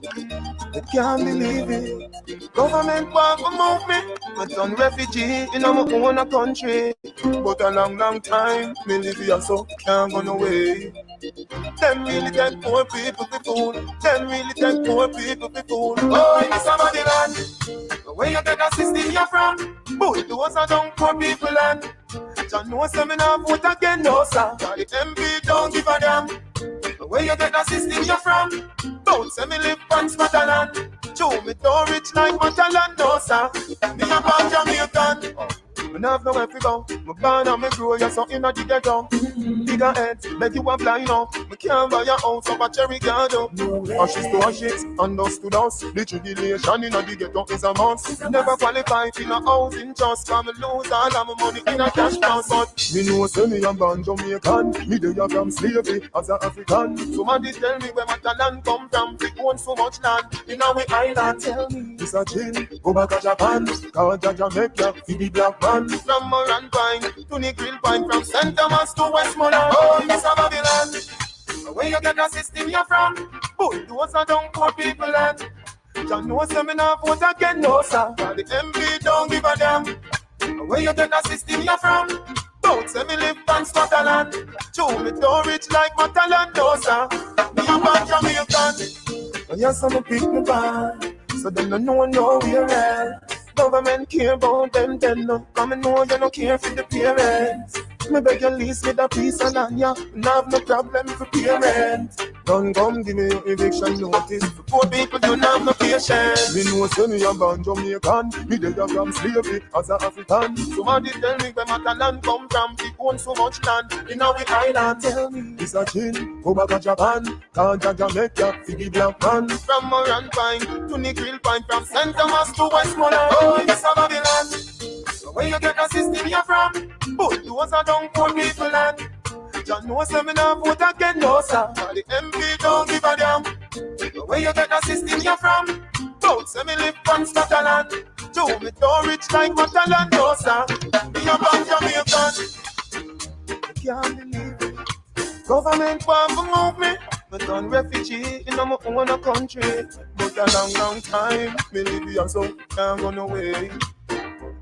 I can't believe it. Government want to move me. I done refugee in my own country. But a long, long time, me live here so can't go no way. Them really take poor people to fool. Them really take poor people to fool. Oh, it's somebody land. Where you get a system you're from? But those are down poor people land. John no seminar vote again, no sir. The MP don't give a damn. Where you get a system you're from? Don't say me live on Scotland. Show me don't rich like Matalan, no sir. Me a born Jamaican. Me have nowhere to go. Me born and me grow, you're so inna the ghetto. Bigger heads, bet you are blind up. Me can't buy your house up a cherry garden. Ashes to ashes, and dust to dust. The tribulation inna the ghetto is a must. Never qualified in a housing trust. Come lose all of my money in a cash house. But me know say me a born Jamaican. Me dey from slavery as a African. Somebody tell me where my talent come from. We own so much land in our island. Tell me, it's a chill. Go back to Japan. Cause Jamaica, feed the black man. From Moran Pine to the Grill Pine. From St. Thomas to Westmoreland. Oh, Miss Babylon. Where you get a system you're from? But those are down poor people land. John no seminar vote again, no sir. The MP don't give a damn. Where you get a system you're from? Don't say me live on Scotland. Show me don't rich like Matalan, no sir. Me a bad Jamaican. Yes, I'm a pick me bad. So them no know nowhere else. Government care about them, no. Come and know you no care for the parents. Me beg you lease me the piece of land, yeah. No have no problem for parents. Don't come give me your eviction notice. Poor people don't have no patience. Me know say me a born Jamaican. Me dey from slavery as a African. Somebody tell me where my land come from. We own so much land in our island. Tell me, it's a chill. Go back to Japan. Can't Jamaica, figgy black man. From Moran Pine to the Grill Pine. From St. Thomas to Westmoreland. Oh, it's a Babylon. Where you get a system you're from? But those are down poor people land. John no seminar vote again, no sir. The MP don't give a damn. Where you get a system you're from? Don't say me live on Scotland. Show me don't rich like Matalan, no sir. Me a born Jamaican. I can't believe it. Government want to move me. Me done refugee in my own country. But a long, long time, me live here so can't go no way.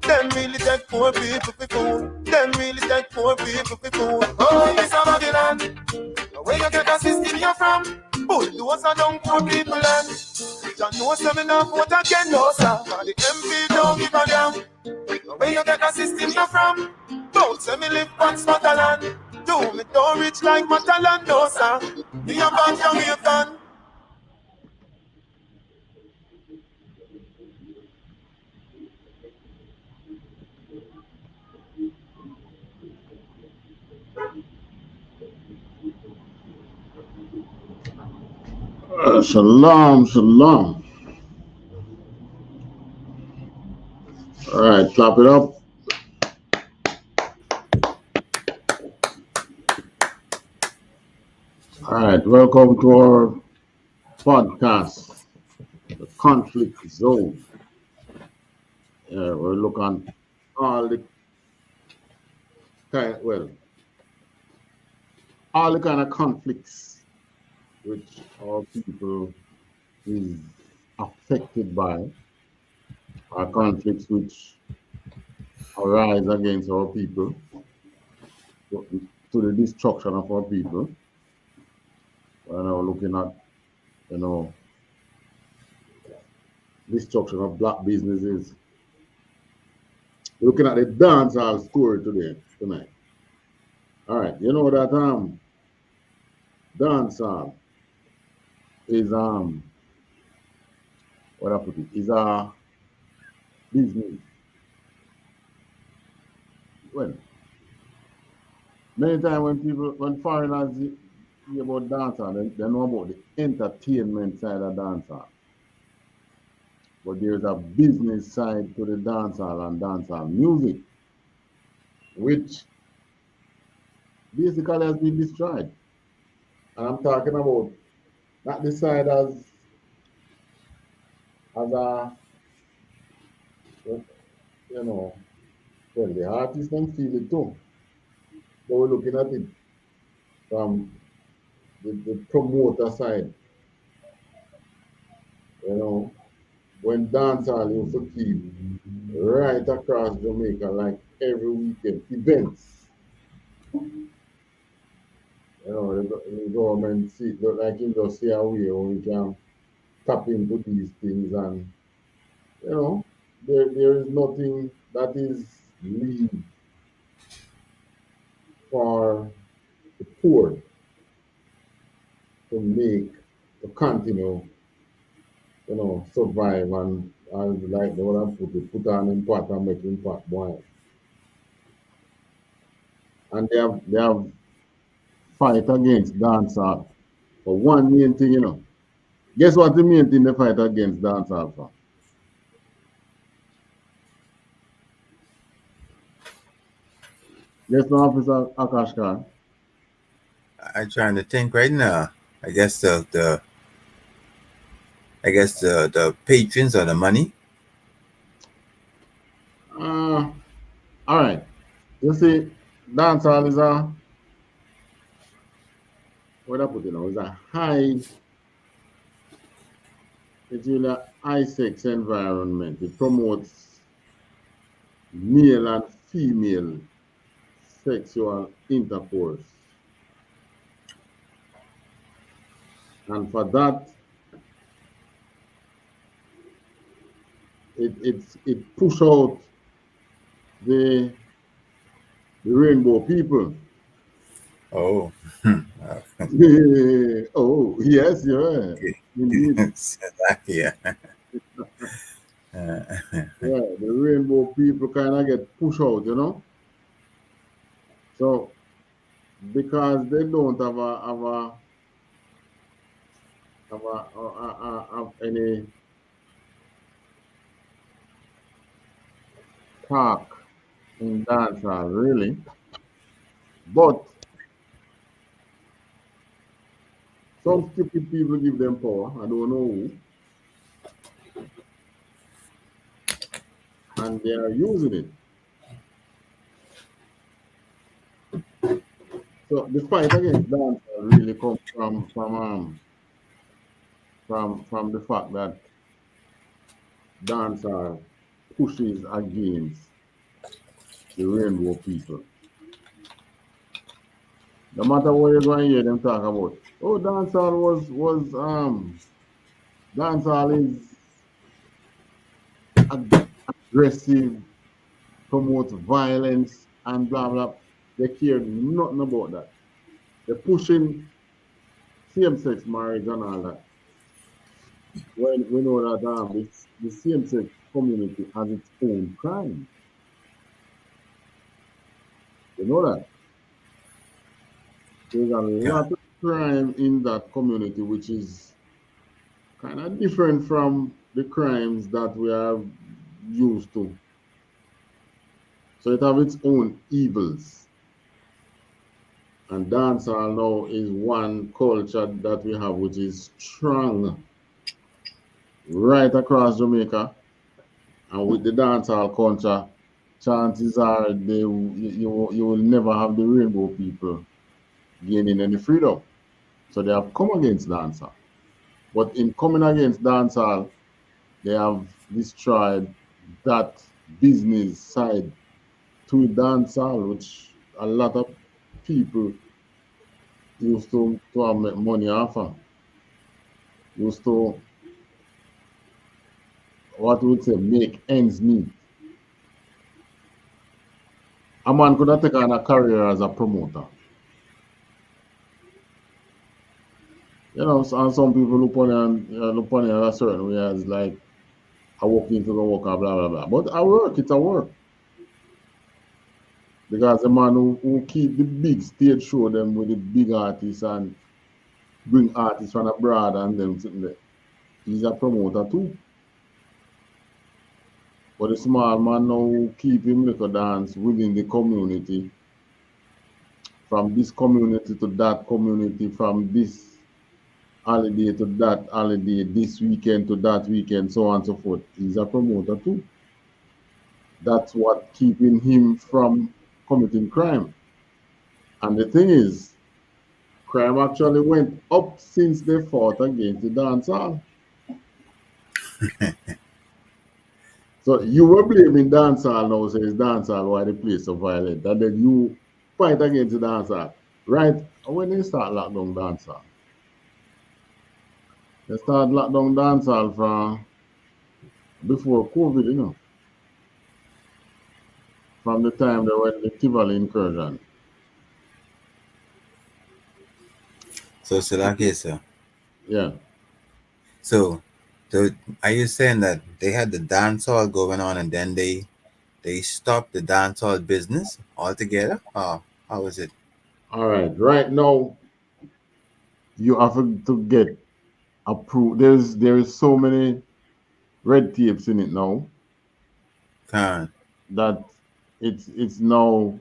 Them really take poor people for fool. Them really take poor people for fool. Oh, Miss Babylon. Where you get a system you're from? But those are down poor people land. John no seminar vote again, no sir. The MP don't give a damn. Where you get a system you're from? Don't say me live on Scotland. Do me don't rich like Matalan, no sir. Me a bad Jamaican. Shalom, shalom. All right, clap it up. All right, welcome to our podcast, The Conflict Zone. We're looking at all the kind of conflicts which our people is affected by, are conflicts which arise against our people to the destruction of our people. We're now looking at, destruction of black businesses. We're looking at the dancehall story tonight. All right, you know that dancehall is what I put it is a business. Well, many times when foreigners hear about dancehall, they know about the entertainment side of dancehall. But there's a business side to the dancehall and dancehall music, which basically has been destroyed. And I'm talking about not the side as a, well, the artists can feel it too. But we're looking at it from the promoter side. You know, when dancehall used to keep right across Jamaica, like every weekend, events. You know, the government see, like you just see a way where we can tap into these things, and you know, there is nothing that is leave for the poor to make, to continue, you know, survive and like the one I put on in pot and make in pot boil. And they have fight against dancehall for one main thing, you know. Guess what the main thing they fight against dancehall for? Guess no, Officer Akashkar. I'm trying to think right now. I guess the patrons or the money. Uh, all right. You see, dancehall is a, what I put it now, is a high, it's really a high sex environment. It promotes male and female sexual intercourse. And for that, it push out the rainbow people. Oh, Oh, yes, yeah, okay. indeed. Yeah. Yeah, the rainbow people kind of get pushed out, you know. So because they don't have any talk in dancehall, really. But some stupid people give them power. I don't know who, and they are using it. So the fight against dancehall really comes from the fact that dancehall pushes against the rainbow people. No matter what you're going to hear them talk about, oh, dancehall is aggressive, promotes violence, and blah blah. They care nothing about that. They're pushing same-sex marriage and all that. When we know that the same-sex community has its own crime. You know that there's a Yeah. lot of crime in that community, which is kind of different from the crimes that we are used to. So it have its own evils. And dancehall now is one culture that we have, which is strong right across Jamaica. And with the dancehall culture, chances are you will never have the rainbow people gaining any freedom. So they have come against dancehall. But in coming against dancehall, they have destroyed that business side to dancehall, which a lot of people used to have make money off of. Used to, what we would say, make ends meet. A man could have taken a career as a promoter. You know, and some people look on it in a certain way as like, I walk into the work, blah, blah, blah. But I work, it's a work. Because the man who keep the big stage show them with the big artists and bring artists from abroad and them sitting there, he's a promoter too. But the small man now who keep him little dance within the community, from this community to that community, from this holiday to that holiday, this weekend to that weekend, so on and so forth. He's a promoter too. That's what keeping him from committing crime. And the thing is, crime actually went up since they fought against the dancehall. So you were blaming dancehall now, so it's dancehall why the place so violent. And then you fight against the dancehall. Right? When they start lockdown dancehall, they start lockdown dancehall from before COVID, from the time they went the Tivoli incursion. So, Salaki, sir. Yeah. So, the, are you saying that they had the dance hall going on and then they stopped the dance hall business altogether? How was it? All right. Right now, you have to get approved. There is so many red tapes in it now Can that it's now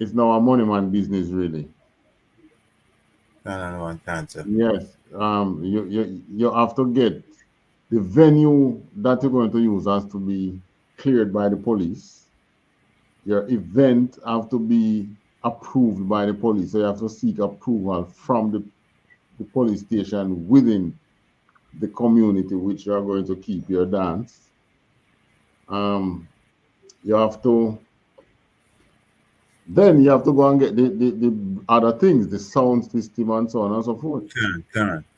a money man business really. can and one cancer. Yes. You have to get the venue that you're going to use has to be cleared by the police. Your event have to be approved by the police. So you have to seek approval from the police station within the community which you are going to keep your dance. Um, you have to Then you have to go and get the other things, the sound system and so on and so forth.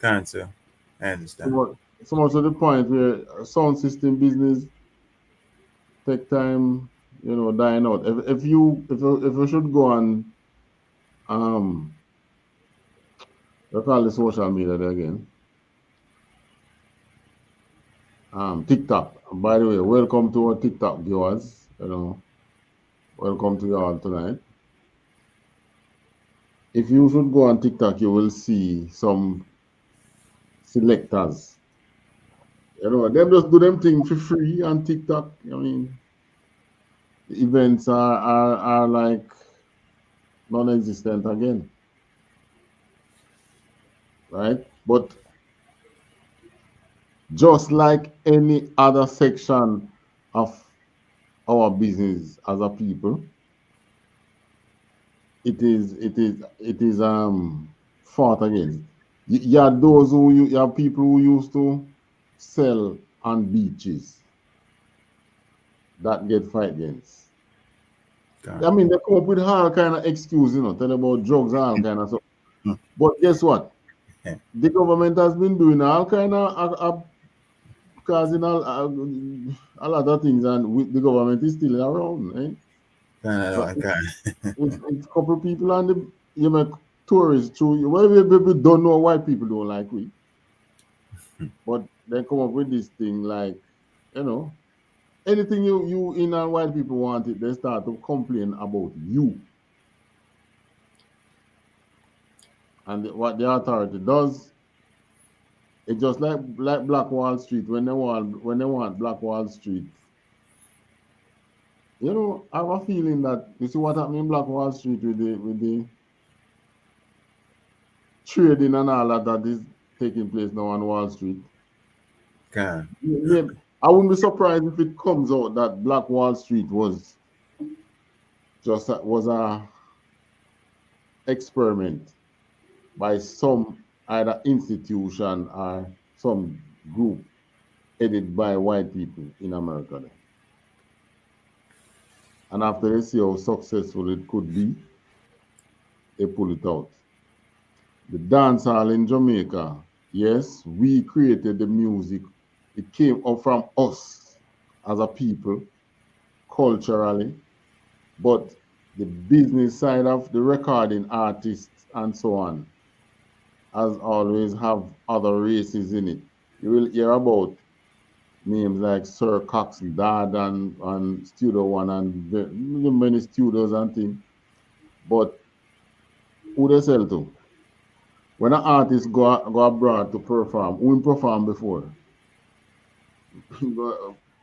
Cancer. I understand. So much to the point where sound system business take time, dying out. If you should go on um we call the social media there again. TikTok. By the way, welcome to our TikTok viewers. Welcome to you all tonight. If you should go on TikTok, you will see some selectors. Them just do them thing for free on TikTok. I mean, the events are like non-existent again, right? But just like any other section of our business as a people, it is fought against. You have those you have people who used to sell on beaches that get fight against. Can. I mean, they come up with all kind of excuse, tell about drugs and all kind of stuff. But guess what? Yeah. The government has been doing all kind of causing a lot of things, and the government is still around. Eh? Can and So one can. it's couple people and you make tourists through. Well, we don't know why people don't like we, but they come up with this thing like, you know, anything you in and white people want it, they start to complain about you. And what the authority does, it's just like Black Wall Street when they want Black Wall Street. I have a feeling that you see what happened in Black Wall Street with the trading and all that is taking place now on Wall Street. Can. I wouldn't be surprised if it comes out that Black Wall Street was a experiment by some either institution or some group headed by white people in America. And after they see how successful it could be, they pull it out. The dance hall in Jamaica, yes, we created the music. It came up from us as a people, culturally, but the business side of the recording artists and so on, as always, have other races in it. You will hear about names like Sir Cox Dad and Studio One and many studios and things. But who they sell to? When an artist go abroad to perform, who perform before?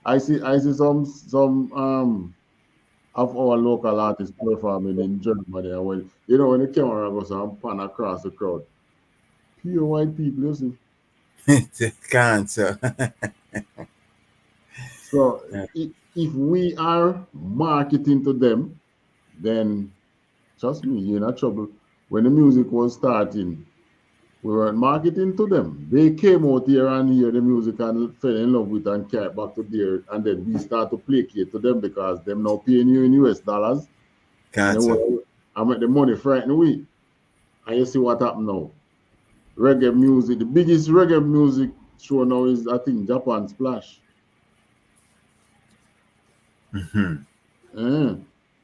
I see some of our local artists performing in Germany. And when the camera goes and pan across the crowd, pure white people, you see. Cancer. So if we are marketing to them, then trust me, you're in trouble. When the music was starting, We weren't marketing to them. They came out here and hear the music and fell in love with it and carried back to there. And then we start to placate to them because them now paying you in US dollars. And then Cancer. I make the money frightened away. And you see what happened now. Reggae music, the biggest reggae music show now is I think Japan Splash. Mm-hmm. Eh.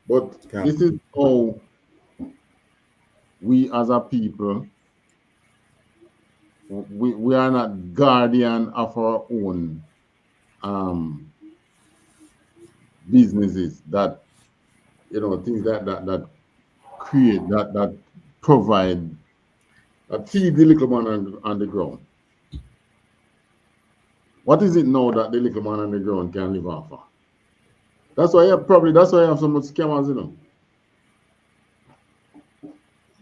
But Cancer. this is how we as a people, we are not guardian of our own um, businesses that things that create that provide that feed the little man on the ground. What is it now that the little man on the ground can live off of? That's why you have so much scammers,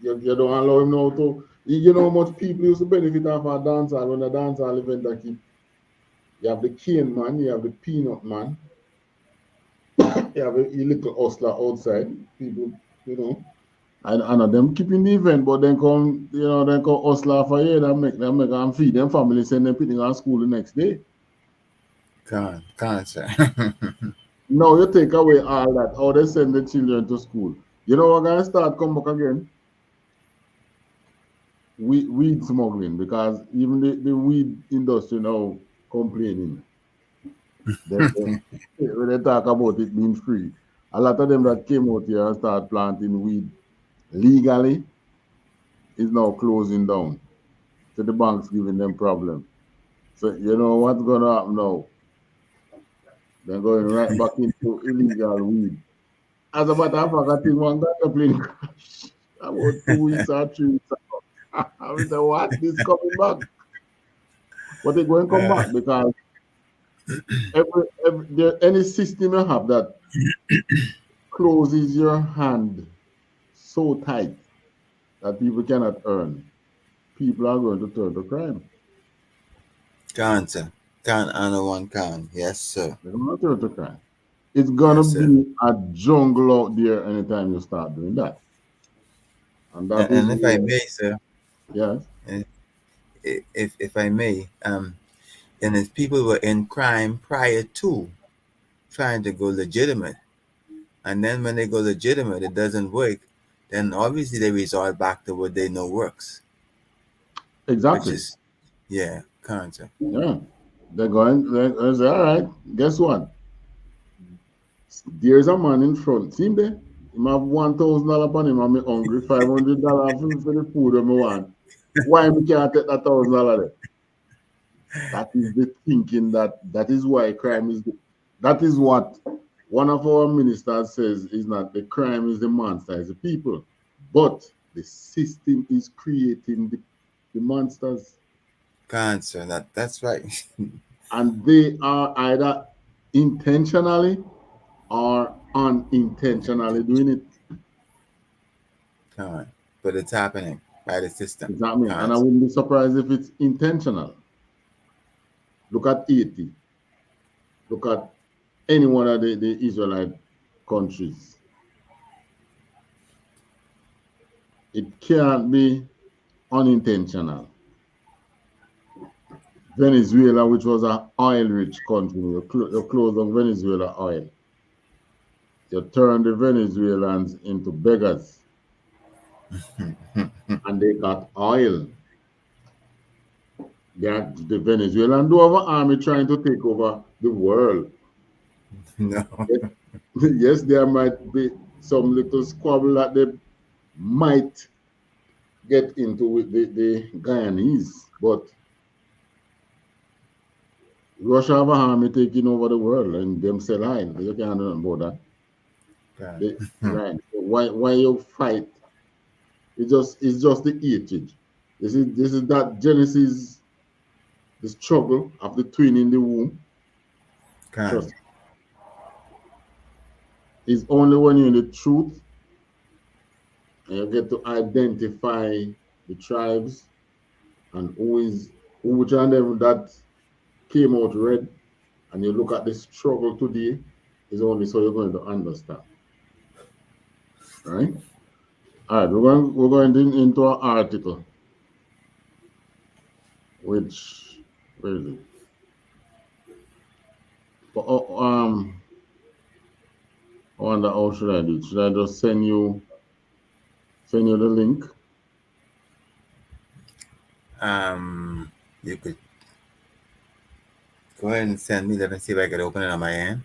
You don't allow him now to. You know how much people used to benefit off a dancehall when a dancehall event that keep. You have the cane man, you have the peanut man, you have a little hustler outside. People, you know, and them keeping the event, but then come hustler for here and make them feed them family, send them picking on school the next day. Cancer. Now you take away all that, how they send the children to school. You know what gonna start come back again? Weed smuggling, because even the weed industry now complaining. When they talk about it being free, a lot of them that came out here and start planting weed legally is now closing down. So the banks giving them problem. So you know what's gonna happen now? They're going right back into illegal weed. As a matter of fact, I think one guy plane crash about 2 weeks or 3 weeks ago. I was like, what? This coming back? But they're going to come back because any system you have that closes your hand so tight that people cannot earn, people are going to turn to crime. Cancer. Can and one can. Yes, sir. They're going to turn to crime. It's going to Yes, sir. be a jungle out there anytime you start doing that. And that is And if I where, may, sir, yes, and if I may, and if people were in crime prior to trying to go legitimate, and then when they go legitimate, it doesn't work, then obviously they resort back to what they know works, which exactly. is, yeah, cancer. Yeah. They say, all right, guess what? There's a man in front. See him there? He have $1,000 upon him and me hungry, $500 for the food that I want. Why we can't take that $1,000 there? That is the thinking that is why crime is that is what one of our ministers says is not the crime is the monster, it's the people. But the system is creating the monsters. Cancer. That's right. And they are either intentionally or unintentionally doing it. Con. But it's happening by the system. Exactly. And I Cancer. wouldn't be surprised if it's intentional. Look at Haiti. Look at any one of the Israelite countries. It can't be unintentional. Venezuela, which was an oil-rich country, you close on Venezuela oil. You turn the Venezuelans into beggars, and they got oil. The Venezuelan do have an army trying to take over the world. No. Yes, yes, there might be some little squabble that they might get into with the Guyanese, but Russia have an army taking over the world and them sell oil. You can't know about that. Con. They, right. So why you fight? It's just the hatred. This is that Genesis, the struggle of the twin in the womb. Con. Trust me. It's only when you're in the truth and you get to identify the tribes and which one of them that came out red, and you look at the struggle today, is only so you're going to understand. Right? All right, we're going into our article. which where is it? I wonder how should I do it? Should I just send you the link? You could go ahead and send me. Let me see if I can open it on my end.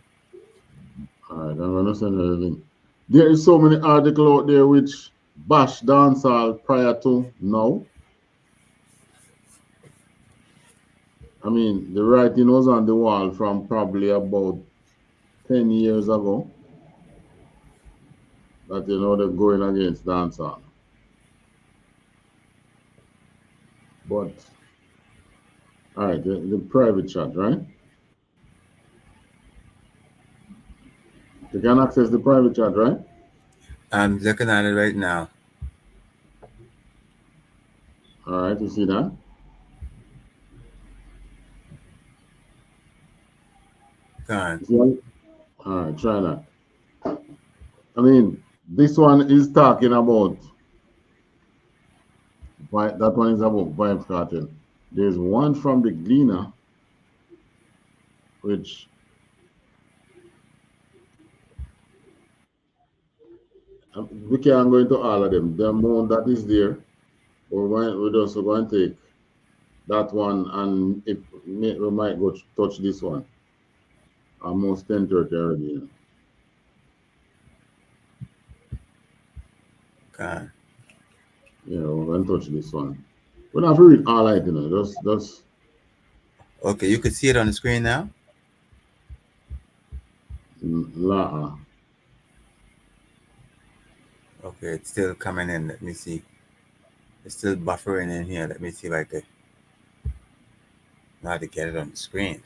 All right, I'm gonna send you the link. There is so many articles out there which bash dancehall prior to now. I mean, the writing was on the wall from probably about 10 years ago that they're going against dancehall. But all right, the private chat, right? You can access the private chat, right? I'm looking at it right now. All right, you see that? Go on. You see that? All right, try that. I mean, this one is talking about that one is about Vibes Cartel. There's one from the Gleaner, which we can't go into all of them. The amount that is there, we're just going to take that one, and if we might go touch this one. Almost 10:30 already. Go on. We're going to touch this one. We don't have to read all of it, just Okay, you could see it on the screen now. la. Okay, it's still coming in. Let me see. It's still buffering in here. Let me see if I could know how to get it on the screen.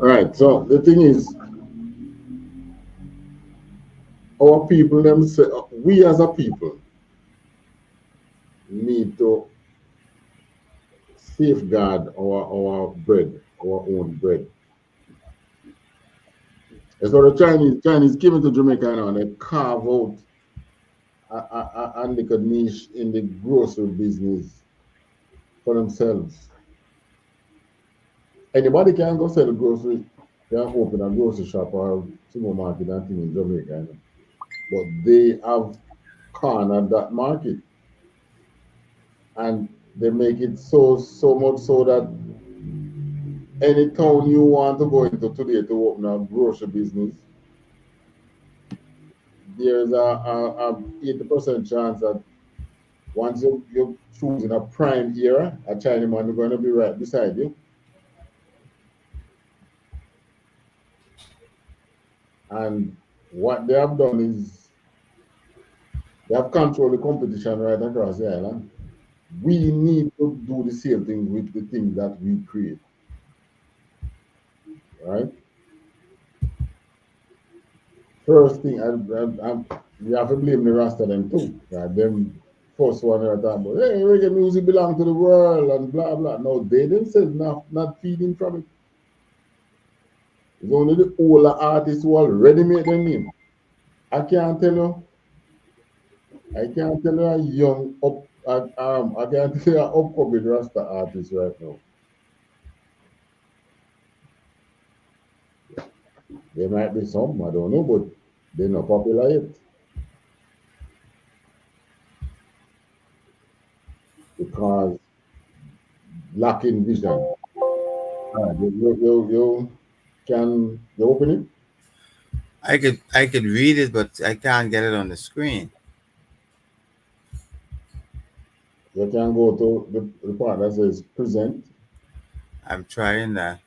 All right. So the thing is, our people themselves, we as a people, need to safeguard our bread, our own bread. And so the Chinese came into Jamaica now and they carve out a little niche in the grocery business for themselves. Anybody can go sell grocery, can open a grocery shop or supermarket and thing in Jamaica, but they have cornered that market, and they make it so much so that any town you want to go into today to open a grocery business, there's a 80% chance that once you're choosing a prime era, a Chinaman is going to be right beside you. And what they have done is they have controlled the competition right across the island. We need to do the same thing with the things that we create, right? First thing, we have to blame the Rasta them too. Right? Them first one are talking about, hey, reggae music belong to the world and blah blah. No, they themselves not feeding from it. It's only the older artists who already made their name. I can't tell you. I can't tell you a young I can't tell you an upcoming Rasta artist right now. There might be some, I don't know, but they're not popular yet because lacking vision. You can you open it? I could read it, but I can't get it on the screen. You can go to the part that says present. I'm trying that.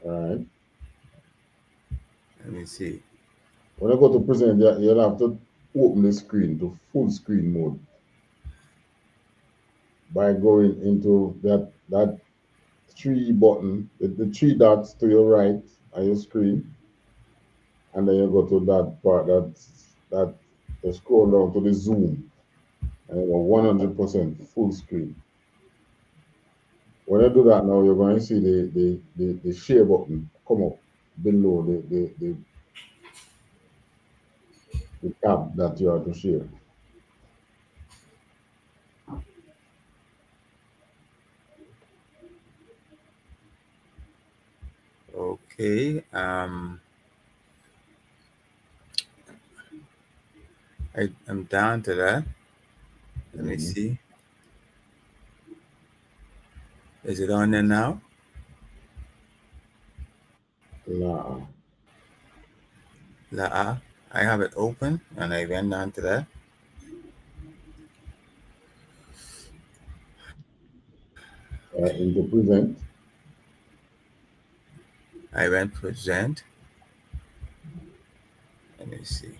All right. Let me see. When you go to present, you'll have to open the screen to full screen mode by going into that three button, the three dots to your right on your screen, and then you go to that part that you scroll down to the zoom, and you go 100% full screen. When I do that now, you're going to see the share button come up below the tab that you have to share. Okay. I'm down to that. Let me Mm-hmm. see. Is it on there now? Nah, La I have it open and I went down to that. into present. I went present. Let me see.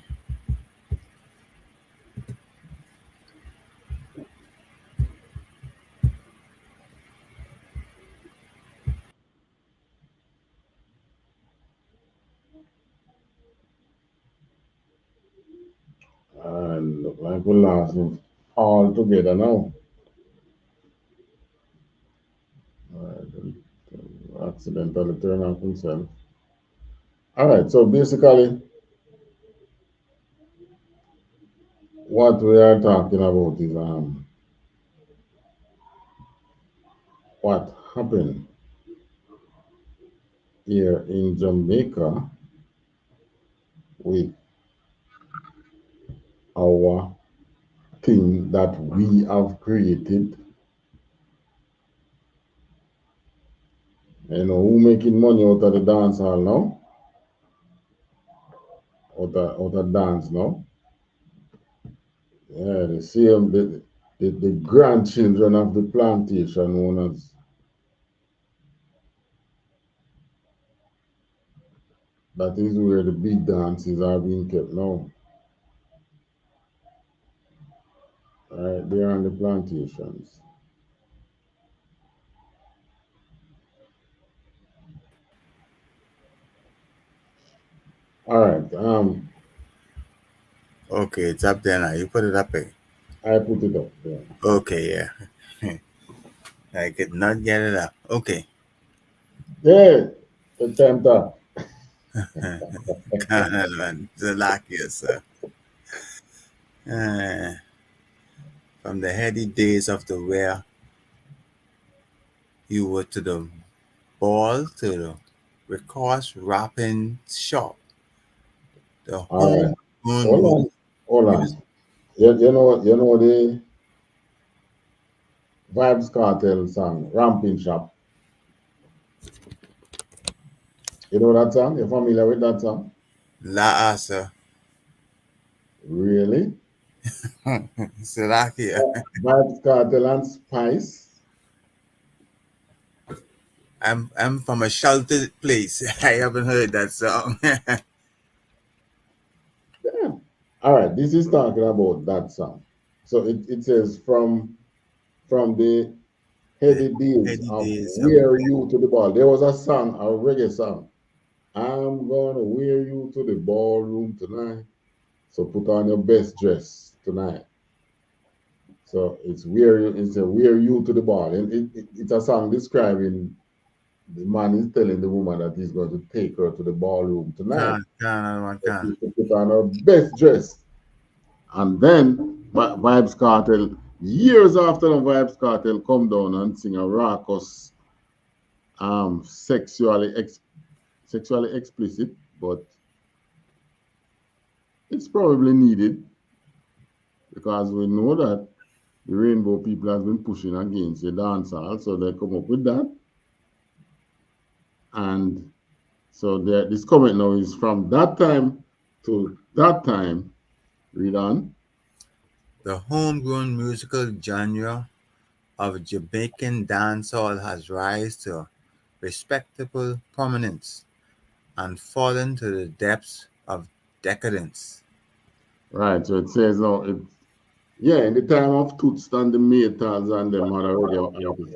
And look like we lost it all together now. Accidentally turn off himself. All right, so basically, what we are talking about is what happened here in Jamaica with our thing that we have created. You know, who making money out of the dance hall now? Out of dance now? Yeah, the same, the grandchildren of the plantation owners. That is where the big dances are being kept now. Right there on the plantations. All right, Okay, it's up there now. You put it up there. I put it up there. Okay, yeah. I could not get it up. Okay. Yeah, the time to Kanan, Zalakias. From the heady days of the where you were to the ball to the records wrapping shop, the All right. homegrown Hold on. Hold music. on. You know the Vibes Cartel song, Ramping Shop. You know that song? You're familiar with that song? La Asa. Really? Salakia. Vibes Cartel and Spice. I'm from a sheltered place. I haven't heard that song. Yeah. All right. This is talking about that song. So it says from the The heady days heady of days of Wear You to the Ball. There was a song, a reggae song. I'm gonna wear you to the ballroom tonight. So put on your best dress tonight. So it's a wear you to the ball. And it's a song describing the man is telling the woman that he's going to take her to the ballroom tonight. one But can. she's to put on her best dress. And then Vibes Cartel, years after the Vibes Cartel come down and sing a raucous um sexually ex- sexually explicit, but it's probably needed because we know that the rainbow people has been pushing against the dancehall, so they come up with that. And so this comment now is from that time to that time. Read on. The homegrown musical genre of Jamaican dancehall has rise to respectable prominence and fallen to the depths of decadence. Right. So it says now yeah, in the time of Toots and the Maytals and them other reggae artists,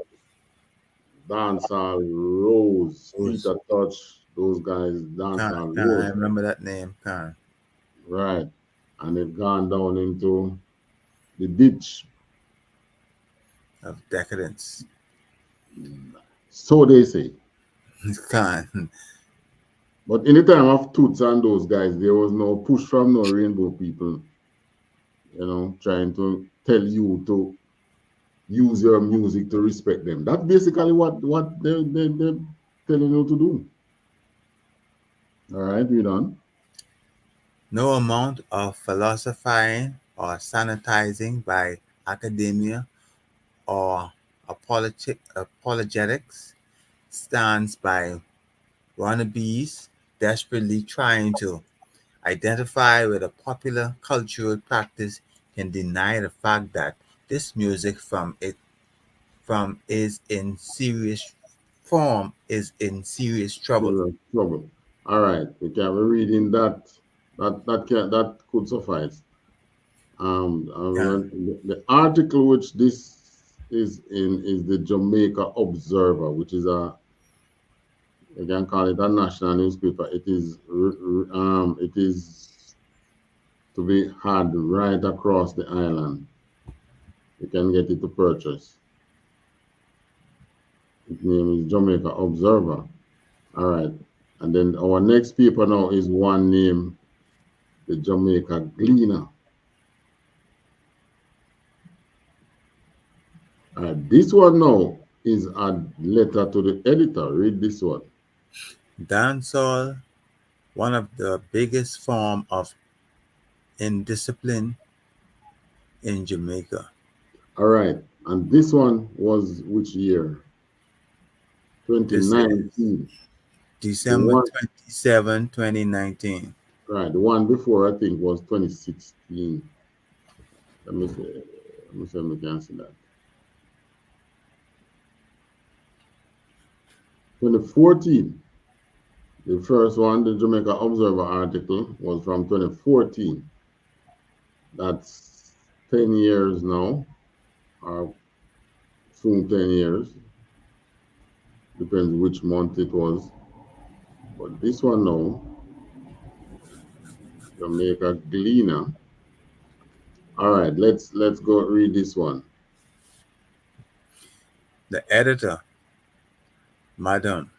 dancehall rose, Those Peter Touch, those guys, dancehall can I rose. remember that name? Can Right. And it gone down into the ditch. of decadence. So they say. Can But in the time of Toots and those guys, there was no push from no rainbow people, trying to tell you to use your music to respect them. That's basically what they're telling you to do. All right, we done. no amount of philosophizing or sanitizing by academia or apologetics stands by wannabes desperately trying to identify with a popular cultural practice can deny the fact that this music from is in serious form is in serious trouble. Serious trouble. All right, we can be reading that. That could suffice. Yeah. The article which this is in is the Jamaica Observer, which is you can call it a national newspaper. It is to be had right across the island. You can get it to purchase. Its name is Jamaica Observer. All right, and then our next paper now is one named the Jamaica Gleaner. This one now is a letter to the editor. Read this one. Dancehall, one of the biggest form of indiscipline in Jamaica. All right, and this one was which year? This is 2019. The December one, 27, 2019. right, the one before I think was 2016. Let me see if I can see that. 2014. The first one, the Jamaica Observer article, was from 2014. That's 10 years now, or soon 10 years. Depends which month it was. But this one now, Jamaica Gleaner. All right, let's go read this one. The editor, Madam,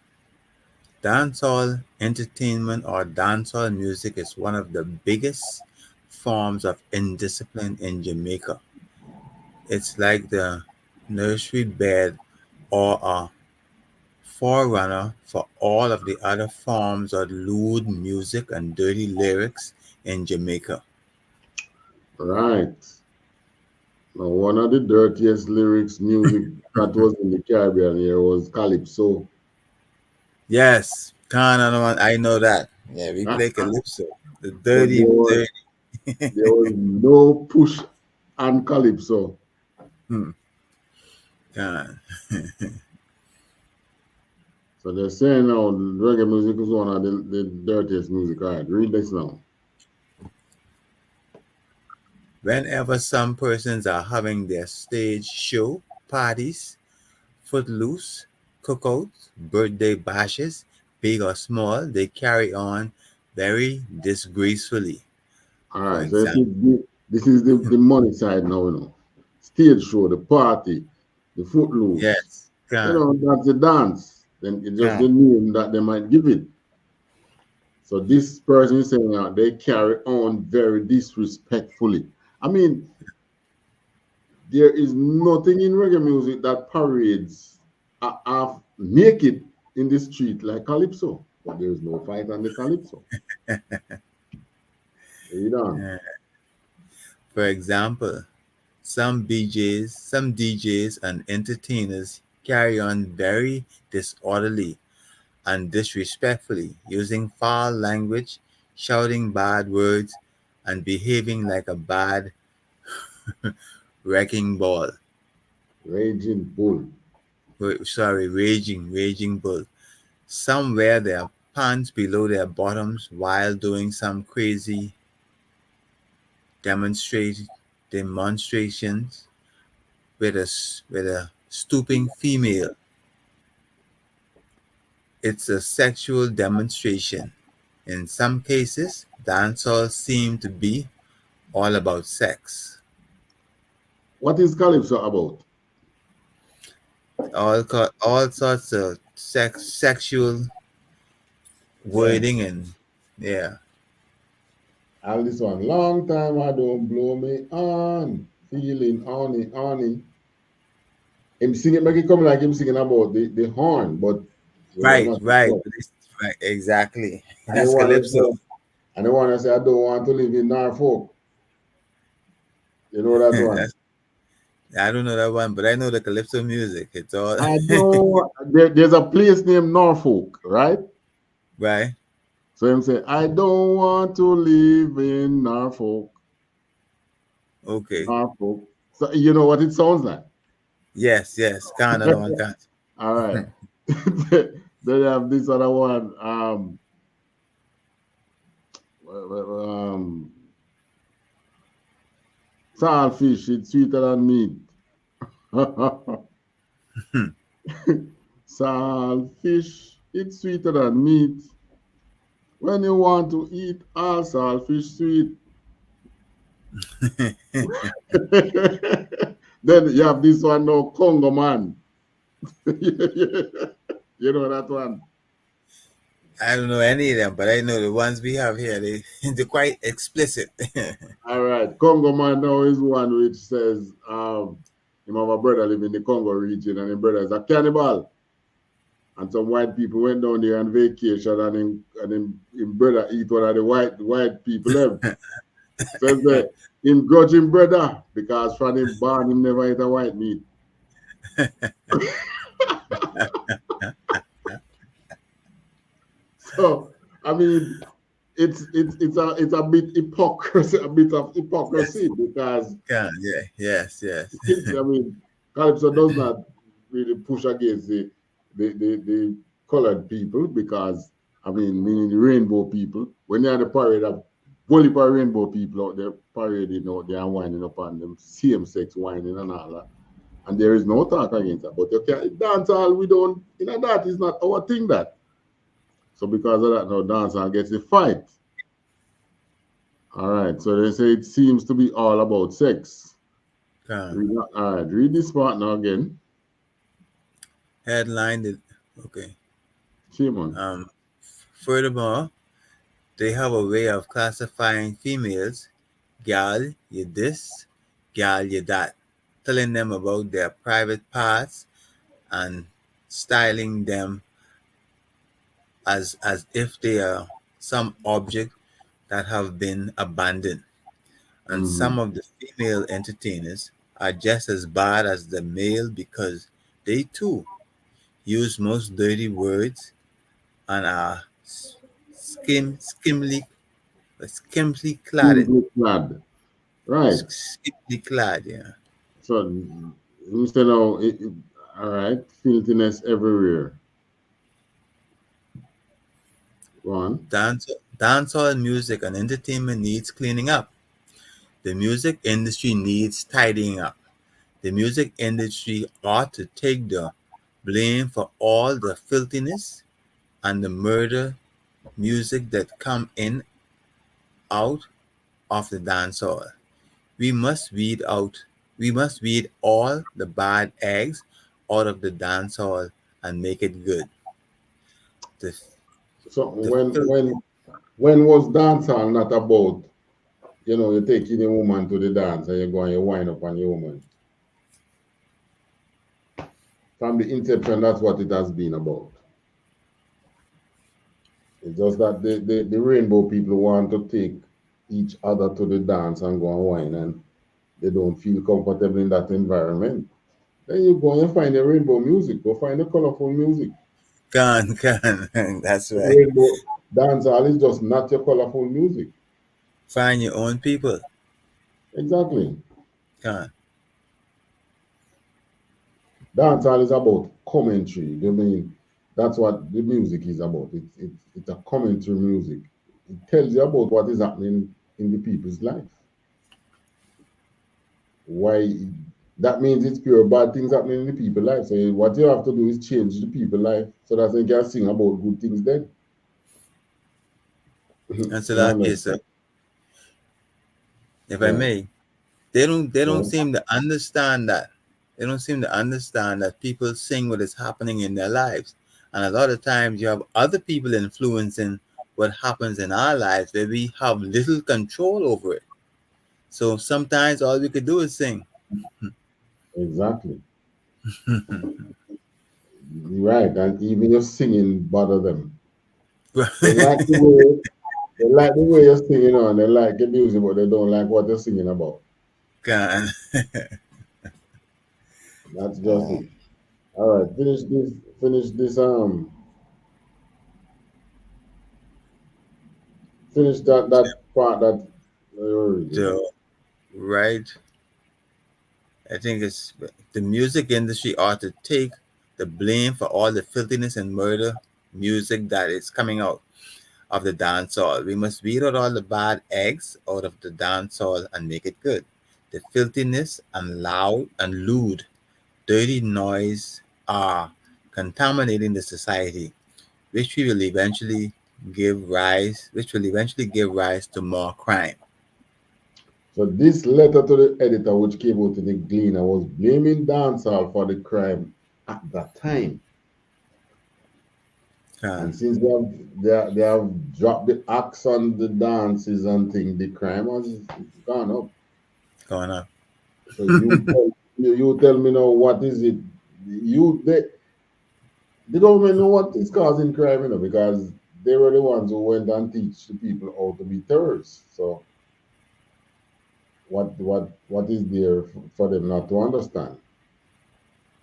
dancehall entertainment or dancehall music is one of the biggest forms of indiscipline in Jamaica. It's like the nursery bed or a forerunner for all of the other forms of lewd music and dirty lyrics in Jamaica. Right. Now, one of the dirtiest lyrics music that was in the Caribbean here was Calypso. Yes, I know that. Yeah, we play calypso. The But dirty, dirty. there was no push on Calypso. Hmm. Con. So they're saying now reggae music is one of the dirtiest music. All right, read this now. Whenever some persons are having their stage show, parties, footloose, cookouts, birthday bashes, big or small, they carry on very disgracefully. All For right, so example, this is the money side now. Stage show, the party, the footloose. yes, can, That's the dance. Then it's just the can. name that they might give it. So this person is saying they carry on very disrespectfully. I mean, there is nothing in reggae music that parades half naked in the street like Calypso. But there is no fight on the Calypso. Read on. Yeah. For example, some DJs and entertainers carry on very disorderly and disrespectfully, using foul language, shouting bad words, and behaving like a bad wrecking ball. Raging Bull. Raging bull. Some wear their pants below their bottoms while doing some crazy demonstrate demonstrations with a stooping female. It's a sexual demonstration. In some cases, dancehall seem to be all about sex. What is Calypso about? all sorts of sexual Yeah. wording and yeah. And this one, long time I don't blow me on, feeling on. Him singing, make it come like him singing about the horn, but we are Right, not right, sure. right, exactly. And they That's want to calypso. say, I don't want to live in Norfolk. You know that one? That's I don't know that one, but I know the calypso music. It's all I don't. There's a place named Norfolk, right? right. So him say, I don't want to live in Norfolk, Okay. Norfolk. So you know what it sounds like. Yes, yes. Can't no one can't. All right. Then you have this other one. Um, saltfish, it's sweeter than meat. Saltfish, it's sweeter than meat. When you want to eat all saltfish sweet. Then you have this one now, Congo man. You know that one. I don't know any of them, but I know the ones we have here. They're quite explicit. All right. Congo man now is one which says him have a brother live in the Congo region and his brother is a cannibal. And some white people went down there on vacation and him brother eat one of the white people live. Says that him grudge him brother because from him born him never eat a white meat. So I mean it's a bit hypocrisy, a bit of Yes. hypocrisy because Yeah. Yeah. Yes. Yes. I mean Calypso does not really push against the colored people because I mean meaning the rainbow people. When they're at the parade of bully for rainbow people out there parading out there and winding up on them same sex whining and all that. And there is no talk against that. But you can't dance all we don't that is not our thing that. So because of that now dancehall gets the fight. All right. So they say it seems to be all about sex. Can All right. Read this part now again. headline it. Okay. Shimon. Um. Furthermore, they have a way of classifying females. Gal, you this. Gal, you that. Telling them about their private parts and styling them as if they are some object that have been abandoned. And Mm-hmm. some of the female entertainers are just as bad as the male because they too use most dirty words and are skimmily clad. Simply clad. Right. Skimpily clad, yeah. So instead of all right, filthiness everywhere. Go on. Dancehall music and entertainment needs cleaning up. The music industry needs tidying up. The music industry ought to take the blame for all the filthiness and the murder music that come in out of the dancehall. We must weed out we must weed all the bad eggs out of the dancehall and make it good. The So the when filth when when was dancehall not about, you're taking a woman to the dance and you're going to wind up on your woman. From the inception, that's what it has been about. It's just that the rainbow people want to take each other to the dance and go and wine, and they don't feel comfortable in that environment. Then you go and find the rainbow music, go find the colorful music. can that's right. Rainbow dancehall is just not your colorful music. Find your own people. Exactly. Can Dancehall is about commentary. I mean, that's what the music is about. It's a commentary music. It tells you about what is happening in the people's life. Why that means it's pure bad things happening in the people's life. So what you have to do is change the people's life so that they can sing about good things then. and so You that is understand? if I Yeah. may, they don't Well, seem to understand that. They don't seem to understand that people sing what is happening in their lives. And a lot of times you have other people influencing what happens in our lives where we have little control over it. So sometimes all we could do is sing. Exactly. Right. And even your singing bother them. They like the way you're singing on. They like the music, but they don't like what you're singing about. Can. That's just it. All right. Finish that part that you're reading. So, right. I think it's the music industry ought to take the blame for all the filthiness and murder music that is coming out of the dancehall. We must weed out all the bad eggs out of the dancehall and make it good. The filthiness and loud and lewd, dirty noise are contaminating the society, which will eventually give rise to more crime. So this letter to the editor, which came out to the Gleaner, was blaming dancehall for the crime at that time. And Can since they have dropped the axe on the dances and things, the crime has gone up. going up. So you tell me now what is it? The government know what is causing crime, because they were the ones who went and teach the people how to be terrorists. So what is there for them not to understand?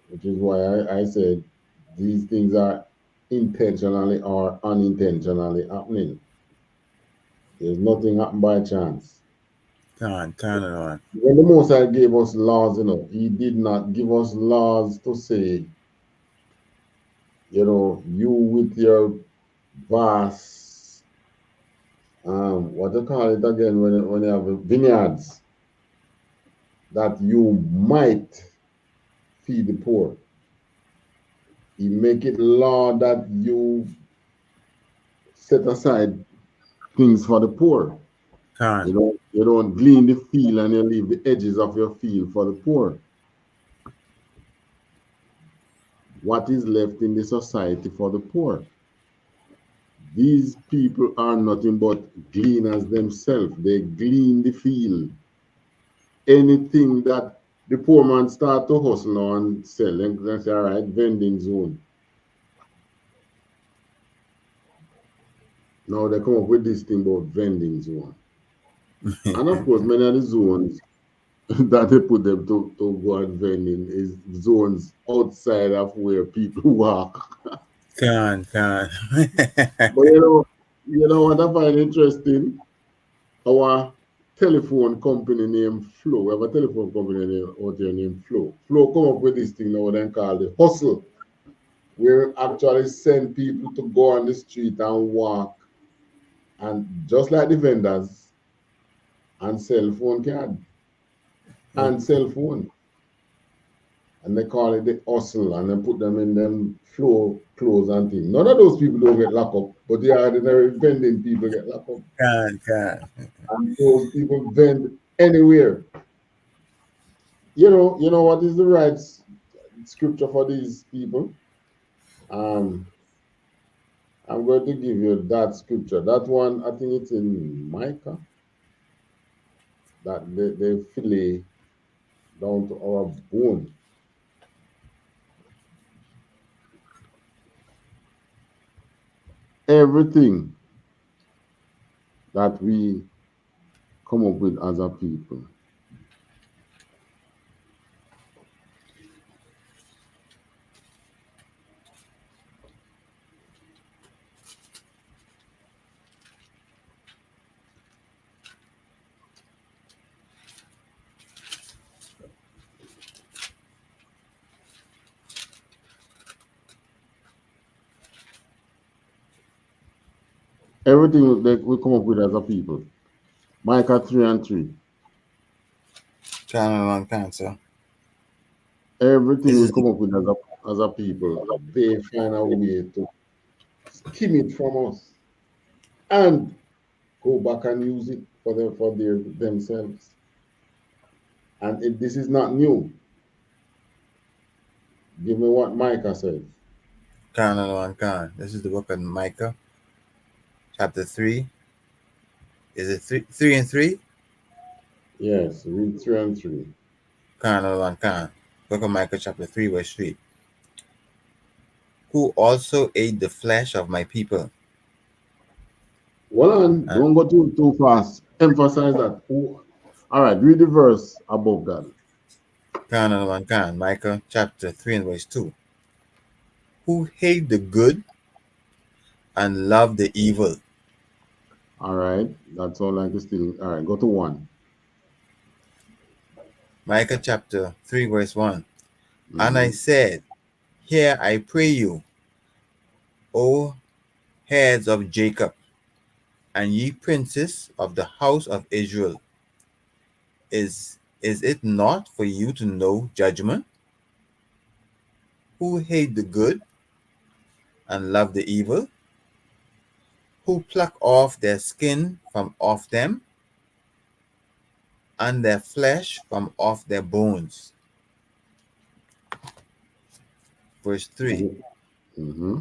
Which is why I said these things are intentionally or unintentionally happening. There's nothing happened by chance. Can on. When the Most High gave us laws, He did not give us laws to say, you with your vast, what do you call it again when you have vineyards, that you might feed the poor. He make it law that you set aside things for the poor. Can You don't glean the field and you leave the edges of your field for the poor. What is left in the society for the poor? These people are nothing but gleaners themselves. They glean the field. Anything that the poor man start to hustle now and sell, and they say, all right, vending zone. Now they come up with this thing about vending zone. And of course, many of the zones that they put them to go and vending is zones outside of where people walk. can. But what I find interesting? Our telephone company named Flow. We have a telephone company out here named Flow. Flow come up with this thing now then called the hustle, where we actually send people to go on the street and walk, and just like the vendors, and cell phone card and cell phone. And they call it the hustle, and then put them in them Flow clothes and things. None of those people don't get locked up, but the ordinary vending people get locked up. Can. And those people vend anywhere. You know what is the right scripture for these people? Um, I'm going to give you that scripture. That one, I think it's in Micah, that they fillet down to our bone. Everything that we come up with as a people, everything that we come up with as a people, Micah 3 and 3, Can cancer. everything This we is come up with as a people, they find a way to skim it from us and go back and use it for themselves. And this is not new. Give me what Micah says. Khan and Khan. This is the book of Micah, chapter 3. Is it 3 and 3? Yes, read 3 and 3. Khan and Khan. Book of Micah, chapter 3, verse 3. Who also ate the flesh of my people. Well, on, And don't go too fast. Emphasize that. All right, read the verse above that. Khan and Khan. Micah, chapter 3 and verse 2. Who hate the good and love the evil. All right, that's all like still. All right, go to 1. Micah, chapter 3, verse 1. And I Mm-hmm. said, Hear, I pray you, O heads of Jacob, and ye princes of the house of Israel. Is it not for you to know judgment? Who hate the good and love the evil? Who pluck off their skin from off them, and their flesh from off their bones? Verse 3. Mm-hmm.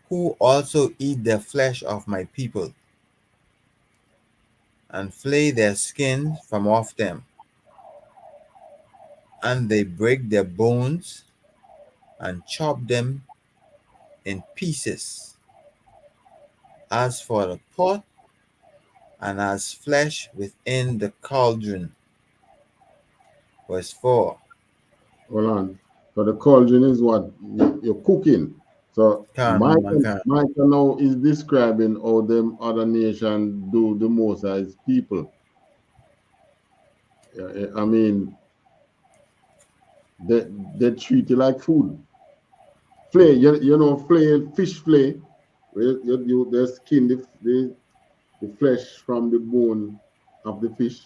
Who also eat the flesh of my people, and flay their skin from off them, and they break their bones and chop them in pieces, as for the pot and as flesh within the cauldron. Verse 4. Hold on. So the cauldron is what you're cooking. So Can, Micah, man, can. Micah now is describing how them other nation do the most as people. I mean, they they treat it like food. Flay, flay, fish flay. Where they skin the flesh from the bone of the fish.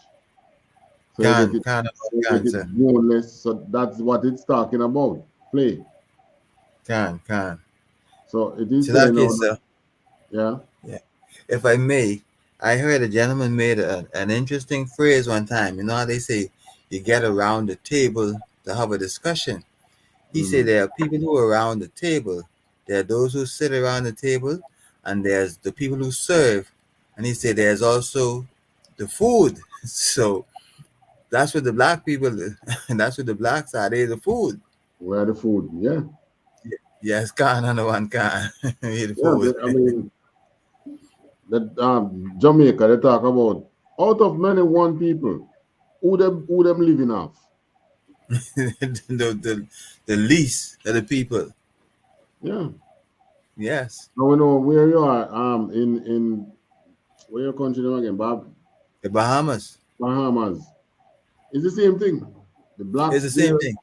So Can, you get can, it sir. boneless. So that's what it's talking about. Flay. Can. So it is So that saying now case, that, sir, yeah. yeah. If I may, I heard a gentleman made an interesting phrase one time. You know how they say you get around the table to have a discussion. He said Mm-hmm. there are people who are around the table. There are those who sit around the table, and there's the people who serve. And he said there's also the food. So that's what the black people, that's what the blacks are. They're the food. Where the food, yeah. Yes, can and one can. They're the Yeah, food. I mean, that Jamaica, they talk about out of many one people, who them living off. The least of the people. Yeah. Yes. Now we know where you are, in where your country name again, The Bahamas Bahamas. It's the same thing. The is blacks the same there, thing.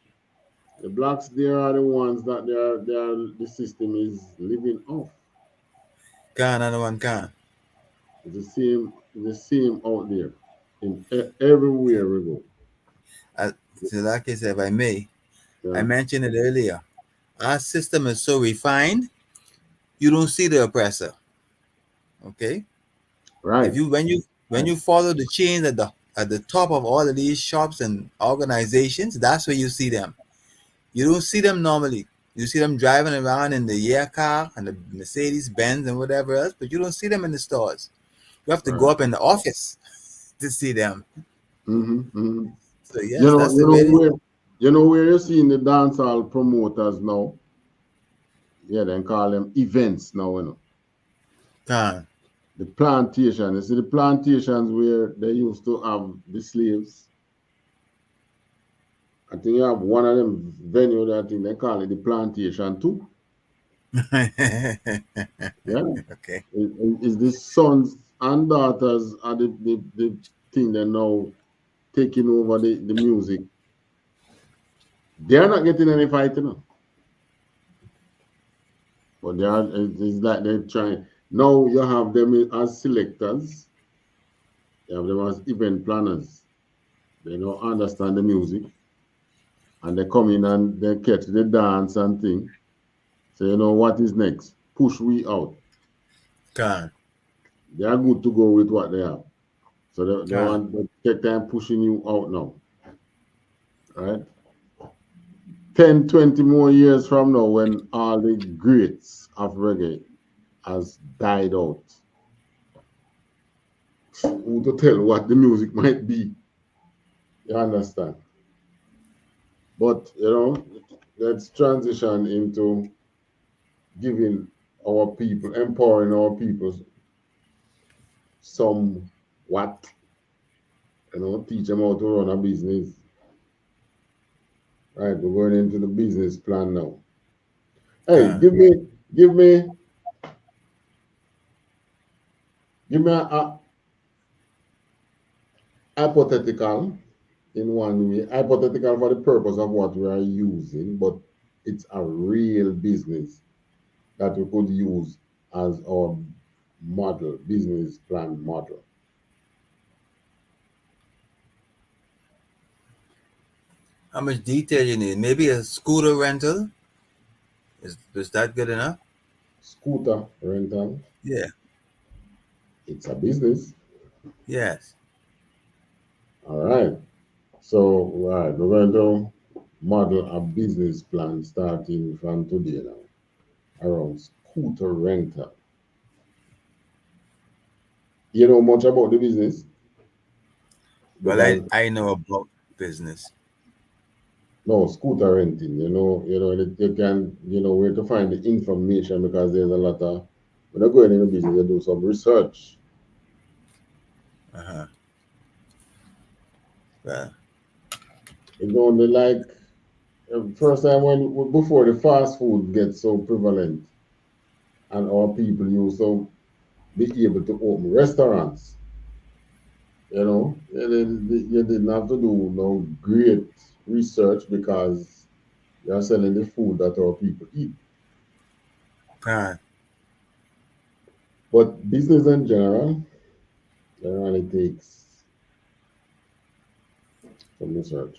the blacks there are the ones that the system is living off. Can and one can. It's the same out there. In everywhere we go. So like I said, if I may, I Yeah. mentioned it earlier. Our system is so refined, you don't see the oppressor. Okay? If Right. you when Right. you follow the chains at the top of all of these shops and organizations, that's where you see them. You don't see them normally. You see them driving around in the year car and the Mercedes Benz and whatever else, but you don't see them in the stores. You have to go Right. up in the office to see them. Mm-hmm. Mm-hmm. So You yes, know, that's you the know way it where you know where you're seeing the dancehall promoters now. Yeah, they call them events now. can. The plantation. You see the plantations where they used to have the slaves. I think you have one of them venue that I think they call it the plantation too. Yeah, Okay. is the sons and daughters are the thing they now taking over the music. They're not getting any fight, but they are. It's like they're trying. Now you have them as selectors. You have them as event planners. They don't understand the music, and they come in and they catch the dance and thing. So you know what is next? Push we out. Can. They are good to go with what they have. So they Can. want to take time pushing you out now, right? 10, 20 more years from now, when all the greats of reggae has died out, who to tell what the music might be? You understand? But let's transition into giving our people, empowering our people some what, teach them how to run a business. Right, we're going into the business plan now. Hey, Con. give me a hypothetical in one way, hypothetical for the purpose of what we are using, but it's a real business that we could use as our model, business plan model. How much detail you need? Maybe a scooter rental? Is that good enough? Scooter rental, Yeah. it's a business. Yes. All right. So, right, we're going to model a business plan starting from today now around scooter rental. You know much about the business? Well, Because I know about business. no, scooter renting, you can, where to find the information because there's a lot of, when you're going into business, you do some research. Uh-huh. Well, It's only like first time before the fast food gets so prevalent and our people used to be able to open restaurants, you didn't have to do no great research because you're selling the food that our people eat. con. But business in generally takes some research.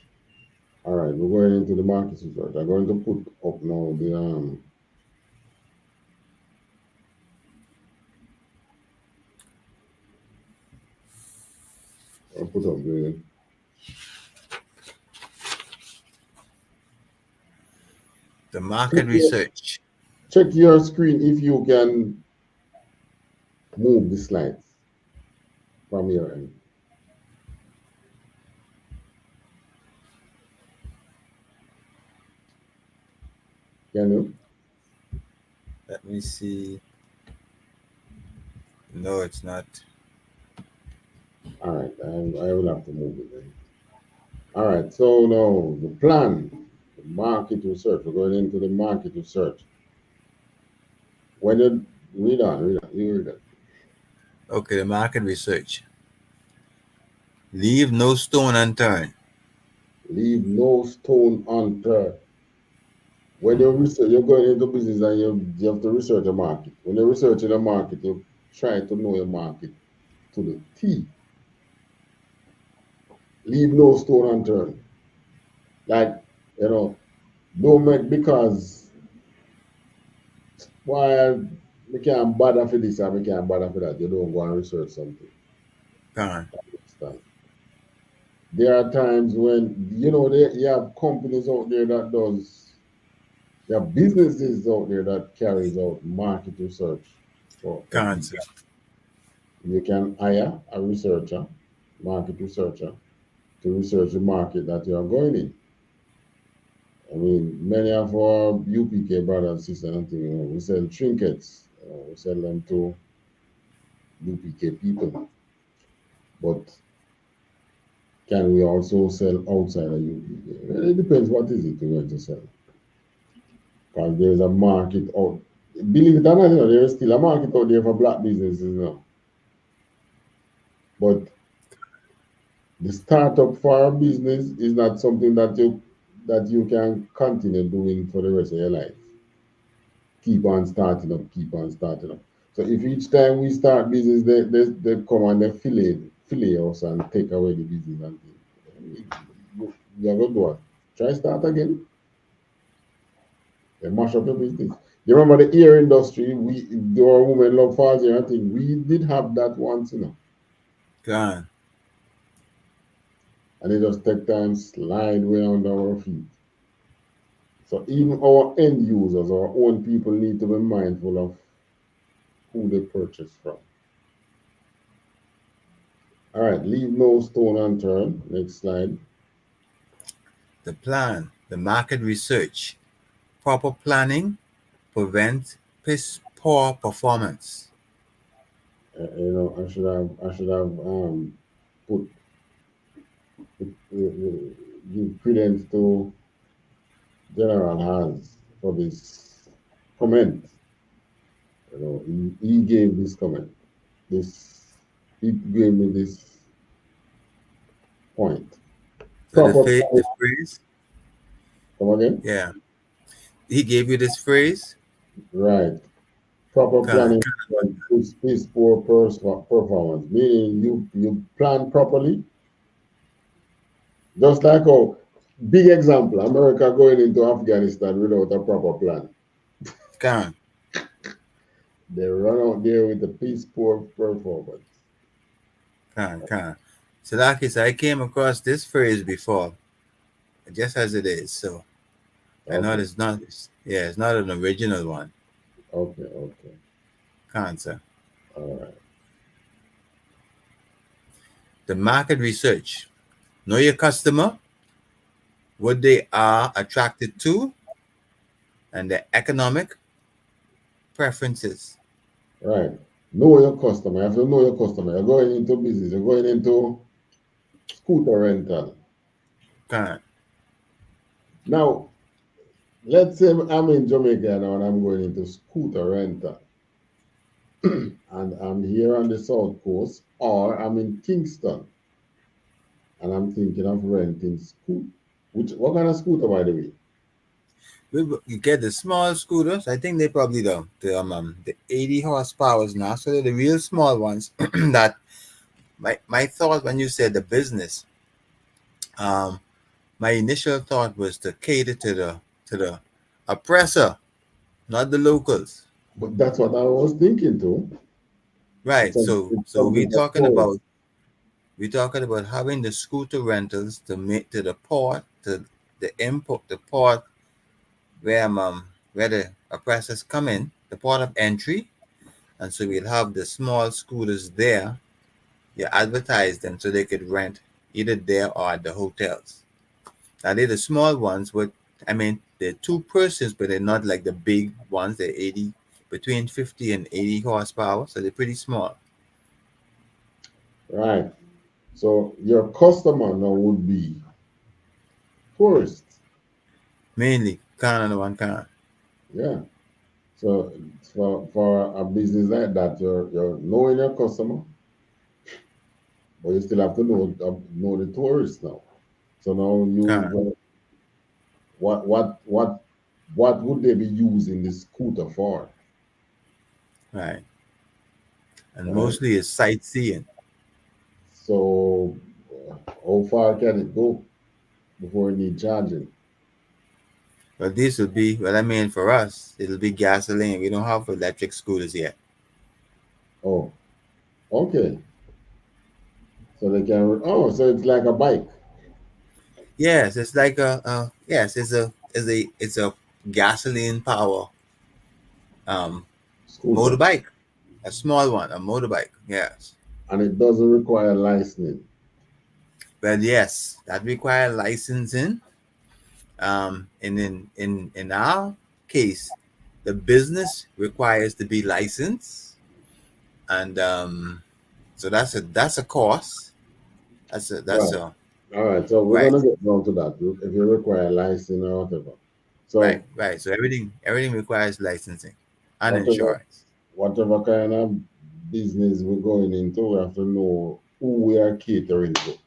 All right, we're going into the market research. I'm going to put up now I'll put up the The check market your, research. check your screen if you can move the slides from your end. Can you? Let me see. No, it's not. All right, I will have to move it then. All right, so now the plan, the market research. We're going into the market research. When you you read it. Okay, the market research. Leave no stone unturned. Leave no stone unturned. When you research, you're going into business and you have to research a market. When you're researching a market, you try to know your market to the T. Leave no stone unturned. Like, you know, don't make because why we can't bother for this and we can't bother for that. You don't go and research something. Con. Understand? There are times when you have companies out there that does there are businesses out there that carries out market research for Con, people. sir. You can hire a researcher, market researcher, to research the market that you are going in. I mean, many of our UPK brothers and sisters, and things, we sell trinkets, we sell them to UPK people. But can we also sell outside of UPK? Well, it depends what is it you're going to sell. Because there's a market out. Believe it or not, there is still a market out there for black businesses now. But the startup for a business is not something that you can continue doing for the rest of your life. Keep on starting up, keep on starting up. So if each time we start business, they come and they fillet us and take away the business and things. You're gonna do what? Try start again. They mash up your business. You remember the ear industry? The women love falls here. I think we did have that once, Con. and it just take time slide way under our feet. So even our end users, our own people, need to be mindful of who they purchase from. All right, leave no stone unturned. Next slide. The plan, the market research, proper planning prevents poor performance. I should have put give credence to General Hans for this comment. He gave this comment. This he gave me this point. So Proper the planning. phrase, Come again. yeah, he gave you this phrase. Right. Proper Can, planning is poor performance. Meaning you plan properly. Just like how big example, America going into Afghanistan without a proper plan. can, They run out there with a piece poor performance. can. So like I said, I came across this phrase before, just as it is. So I know Okay, it's not, yeah, it's not an original one. okay. Cancer. All right. The market research. Know your customer, what they are attracted to, and their economic preferences. Right. Know your customer. You have to know your customer. You're going into business. You're going into scooter rental. Can, Now, let's say I'm in Jamaica now and I'm going into scooter rental. And I'm here on the South Coast, or I'm in Kingston and I'm thinking of renting scooter. What kind of scooter, by the way? you get the small scooters. I think they probably the 80 horsepower now. So they're the real small ones. That my thought when you said the business, um, my initial thought was to cater to the oppressor, not the locals. But that's what I was thinking too. Right. So It's so something for tourists. we talking about having the scooter rentals to make to the port to the import the port where the oppressors come in, the port of entry, and so we'll have the small scooters there. You advertise them so they could rent either there or at the hotels. Now they're the small ones, but I mean they're two persons, but they're not like the big ones. They're 80 between 50 and 80 horsepower, so they're pretty small. Right. So your customer now would be tourists. Mainly can and one can. Yeah. So for a business like that, you're knowing your customer, but you still have to know the tourists now. So now Can. what would they be using the scooter for? Right. And Right. mostly it's sightseeing. So how far can it go before it need charging? But this would be what I mean for us, it'll be gasoline. We don't have electric scooters yet. Oh, okay. So they can. Oh, so it's like a bike Yes, it's like yes, it's a gasoline power um scooter, motorbike. A small one, a motorbike. Yes. and it doesn't require licensing. But yes, that require licensing. And in our case, the business requires to be licensed, and so that's a cost. That's Right. a All right. So we're right, gonna get down to that if you require licensing or whatever. right, So right. So everything requires licensing and whatever insurance. whatever kind of business we're going into, we have to know who we are catering to,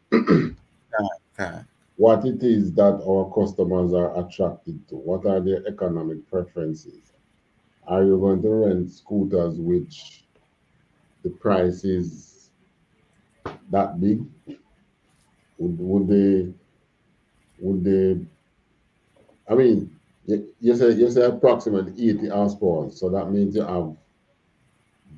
Kind. what it is that our customers are attracted to, what are their economic preferences. Are you going to rent scooters which the price is that big? Would they I mean, you say approximately 80 horsepower, so that means you have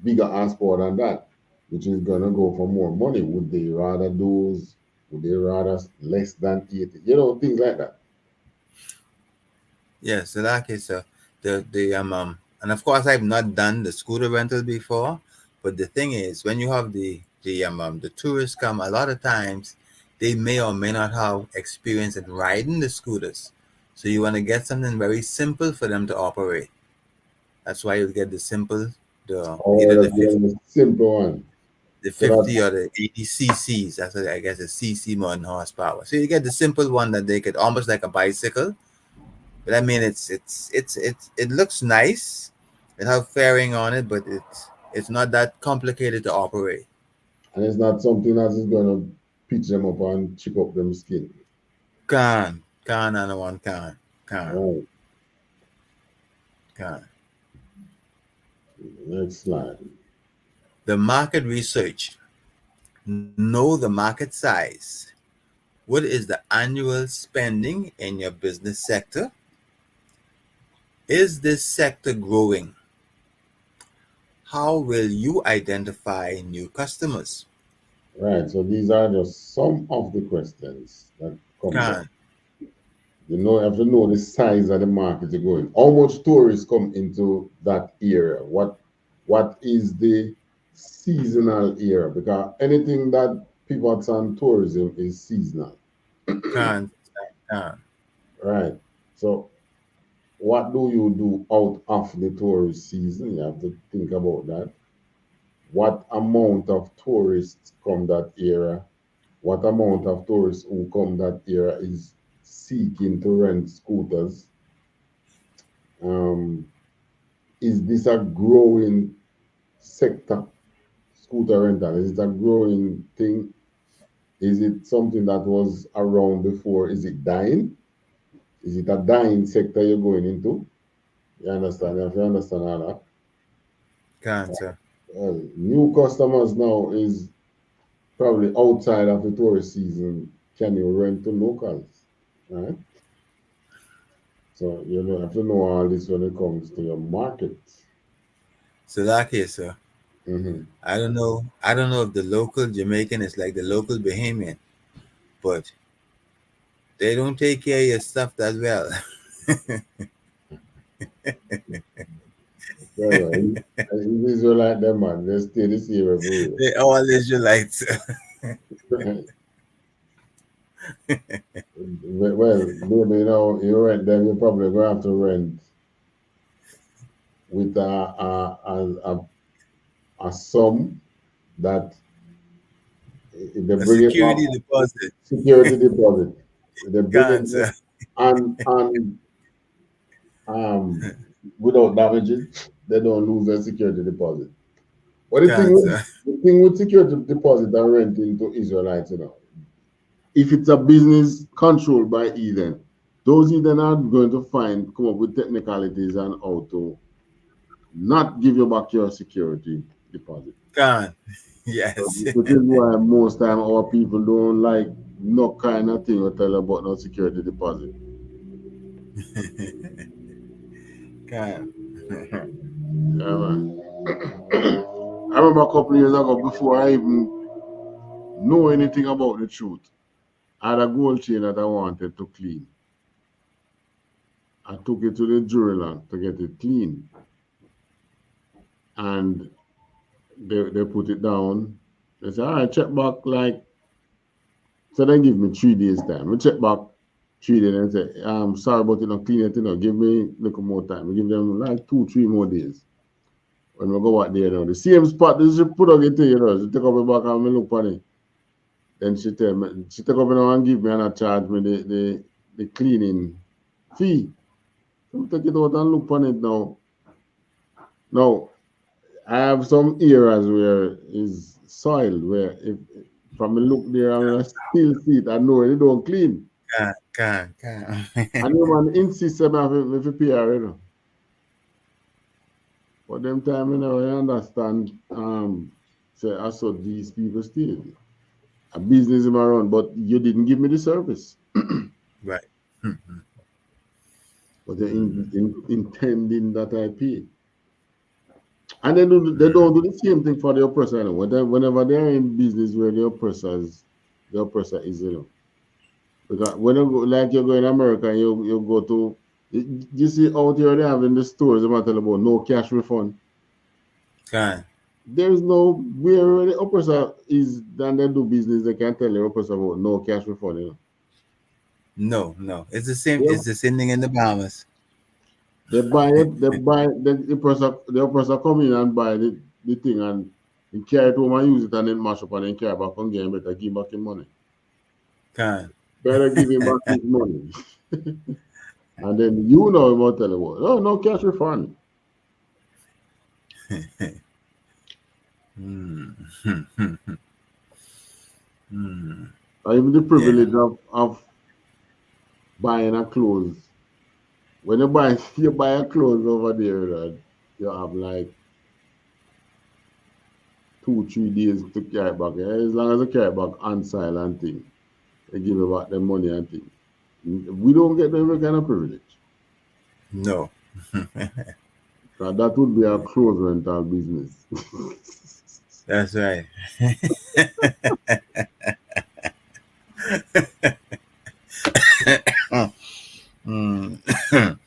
bigger horsepower than that, which is gonna go for more money. Would they rather those? Would they rather less than 80? Things like that. Yes, so like it's and of course I've not done the scooter rental before, but the thing is when you have the tourists come, a lot of times they may or may not have experience in riding the scooters. So you want to get something very simple for them to operate. That's why you get the simple, the Or either the, the simple one. the So that 50 or the 80 cc's. That's what I guess a cc more than horsepower. So you get the simple one that they could almost like a bicycle. But I mean, it looks nice. It have fairing on it, but it's not that complicated to operate. and it's not something that is gonna pitch them up and chip up them skin. Can and one can Right. can. Next slide. The market research. Know the market size. What is the annual spending in your business sector? Is this sector growing? How will you identify new customers? Right. So these are just some of the questions that comes up. Can You have to know the size of the market you're going. How much tourists come into that area? What is the seasonal area? Because anything that pivots on tourism is seasonal. can can Right. So what do you do out of the tourist season? You have to think about that. What amount of tourists come that area? What amount of tourists who come that area is seeking to rent scooters? Um, is this a growing sector, scooter rental? Is it a growing thing? Is it something that was around before? Is it dying? Is it a dying sector you're going into? You understand? If you understand all that. sir. Well, new customers now is probably outside of the tourist season. Can you rent to locals? Right? So you have to know all this when it comes to your market. So that case, sir. Hmm. I don't know. I don't know if the local Jamaican is like the local Bahamian, but they don't take care of your stuff that well. Well, in Israelite, them man, they stay the same everywhere. They all Israelites. Well, maybe you rent them, you're probably going to have to rent with a sum that if they A bring it back, security deposit. security deposit. If they bring it back Sir. and um without damaging, they don't lose their security deposit. But Sir. the thing with security deposit and renting to Israelites, if it's a business controlled by Eden, those Eden are going to come up with technicalities and how to not give you back your security deposit. Can. So, Yes. which is why most time our people don't like no kind of thing or tell about no security deposit. Can. Yeah, man. I remember a couple of years ago, before I even know anything about the truth, I had a gold chain that I wanted to clean. I took it to the jeweler to get it clean. And they put it down. They said, all right, check back like, so they give me 3 days time. I check back 3 days and say, sorry about it, not clean it, give me a little more time. I give them like 2, 3 more days. When we go back there now, the same spot, she put up it, she take up my back and I look on it. Then she tell me, she take up it now and give me and I charge me the cleaning fee. So I take it out and look on it now. Now, I have some areas where is soil where if from a look there and I still see it, I know it don't clean. Can. And the man insists about if you pay already. But them time I understand say I saw these people still. A business in my run, but you didn't give me the service. Right. But they're intending that I pay. And they don't do the same thing for the oppressor. Whenever they're in business where the oppressor is, Because when you go, like you go in America, you go to You see out here they have in the stores about tell about no cash refund. Can. There's no where the oppressor is than they do business, they can tell the oppressor about no cash refund, you know. No, no. It's the same. Yeah. It's the same thing in the Bahamas. They buy it, they buy the oppressor come in and buy the thing and he carry it home and use it and then mash up and then carry back and get him better give back his money. Can. Better give him back his money. And then you know about tell about oh no cash refund. Hmm. Hmm. I have the Yeah. privilege of buying a clothes. When you buy you buy a clothes over there, you have like 2, 3 days to carry back. Eh? As long as you carry back on silent thing, they give you back the money and thing. We don't get every kind of privilege. No. That would be a clothes rental business. That's right. Hmm. Can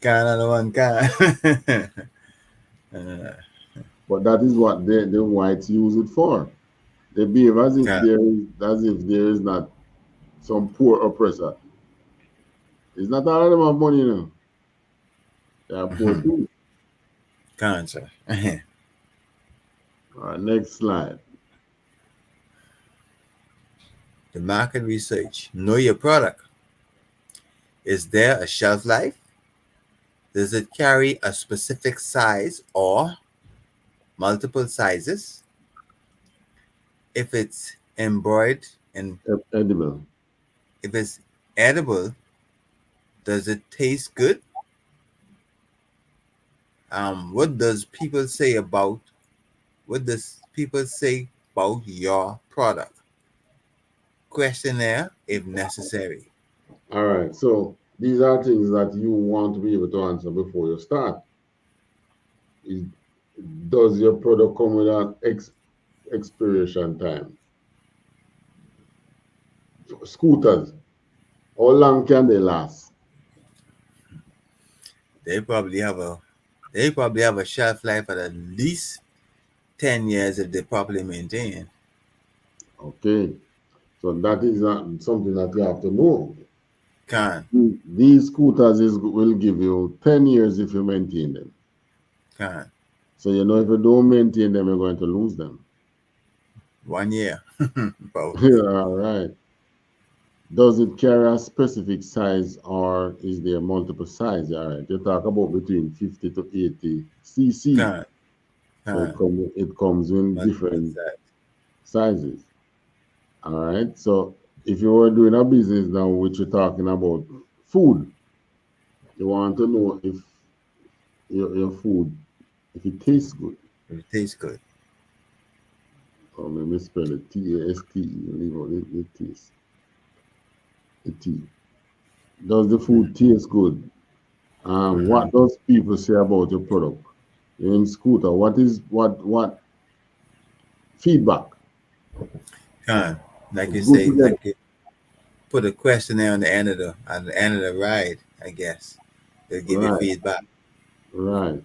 another one can. uh, But that is what the whites use it for. They behave as if can. there is not some poor oppressor. It's not all of them have money, you know. They are poor Mhm. too. Can, sir. All right, next slide. The market research. Know your product. Is there a shelf life? Does it carry a specific size or multiple sizes? If it's embroidered and Edible. if it's edible, does it taste good? What does people say about what does people say about your product? Questionnaire if necessary. All right. So these are things that you want to be able to answer before you start. Is, does your product come with an expiration time? Scooters, how long can they last? They probably have a they probably have a shelf life at least 10 years if they're properly maintained. Okay. So that is something that you have to know. Can, These scooters will give you 10 years if you maintain them. can. So you know if you don't maintain them, you're going to lose them. 1 year, probably. Yeah, all right. Does it carry a specific size or is there multiple size? All right. You talk about between 50 to 80 cc. Can, So can. it comes in Multiple different size. sizes. All right. So if you were doing a business now, which you're talking about food, you want to know if your food, if it tastes good. It tastes good. Or maybe spell it Taste. Leave out the taste. The T. Does the food taste good? Mm-hmm. What does people say about your product? You're in scooter. What feedback? Can, like It's you good to say, get like you put a questionnaire on the end of the ride. I guess they'll give you right, feedback. right.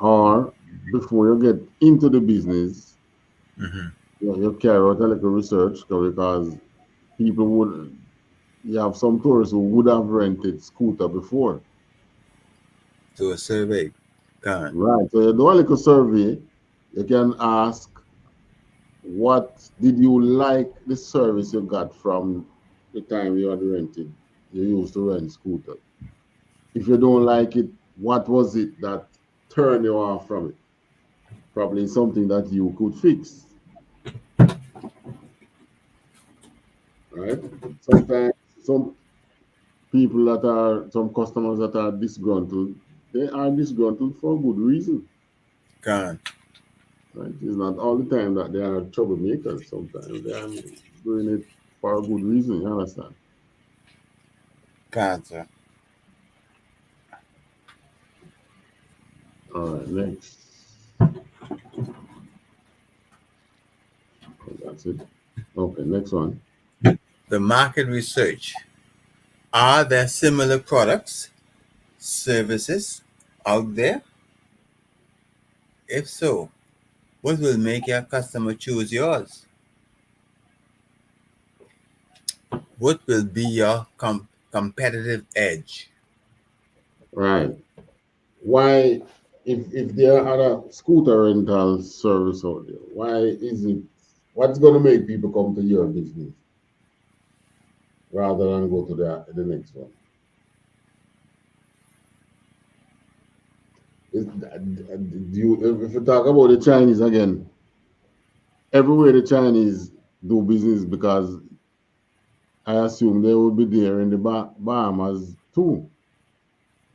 Or before you get into the business, Mm-hmm. you carry out a little research because people would you have some tourists who would have rented scooter before. Do a survey. Can, Right. So you do a little survey, you can ask what did you like the service you got from the time you had rented, you used to rent scooter. If you don't like it, what was it that turned you off from it? Probably something that you could fix, right? Sometimes some some customers that are disgruntled, they are disgruntled for a good reason, can, right? It's not all the time that they are troublemakers. Sometimes they are doing it for a good reason. You understand? can, sir. All right, next. Oh, that's it. Okay, next one. The market research. Are there similar products? services out there? If so, what will make your customer choose yours? What will be your competitive edge? Right. Why, if there are other scooter rental service out there, why is it, what's going to make people come to your business rather than go to the next one? If you talk about the Chinese again, everywhere the Chinese do business, because I assume they will be there in the Bahamas too.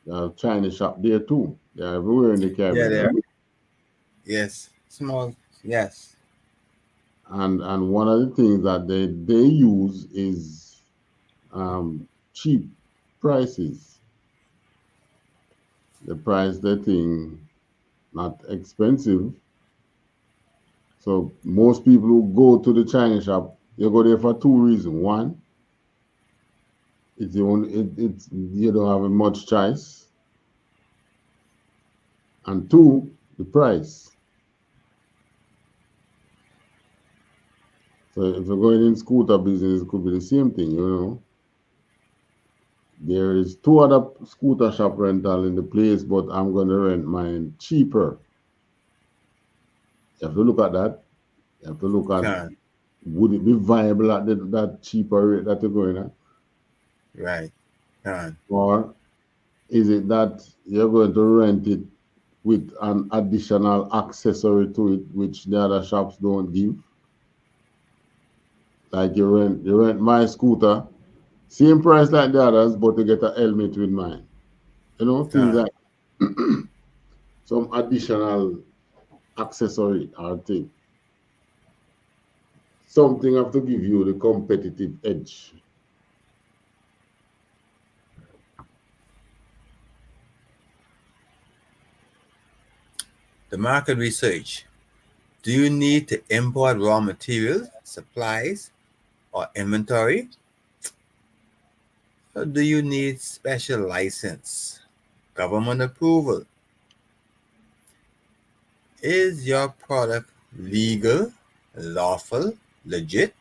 There are Chinese shop there too. They're everywhere in the Yeah, Caribbean, there. right? Yes, small. Yes, And one of the things that they use is cheap prices. The price they think not expensive. So most people who go to the Chinese shop, they go there for two reasons. One, it's you don't have much choice, and two, the price. So if you're going in scooter business, it could be the same thing, you know. There is two other scooter shop rental in the place, but I'm going to rent mine cheaper. You have to look at that. You have to look at, can would it be viable at that cheaper rate that you're going at, right, can or is it that you're going to rent it with an additional accessory to it, which the other shops don't give? Like you rent my scooter, same price like the others, but you get a helmet with mine. You know, things can like some additional accessory or thing. Something have to give you the competitive edge. the market research. Do you need to import raw materials, supplies, or inventory? Or do you need special license, government approval? Is your product legal, lawful, legit?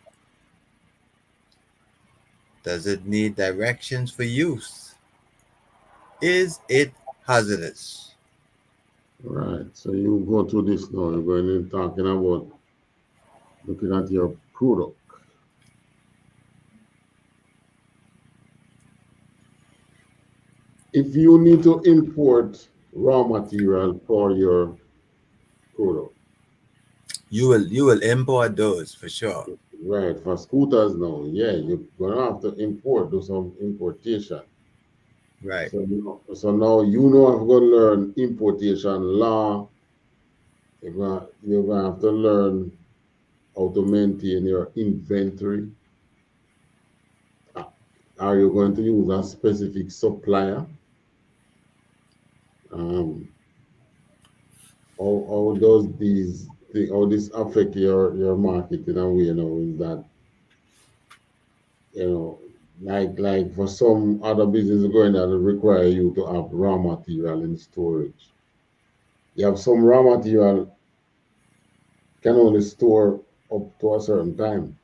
Does it need directions for use? Is it hazardous? Right. So you go through this now. You're going in talking about looking at your product. If you need to import raw material for your product, You will import those for sure. right? For scooters now, yeah, you're gonna have to do some importation. Right. So now you know I'm gonna learn importation law. You're gonna have to learn how to maintain your inventory. Uh, Are you going to use a specific supplier? Um, how does how this affect your marketing and way, you know, is that, you know, like for some other business going that require you to have raw material in storage. You have some raw material can only store up to a certain time.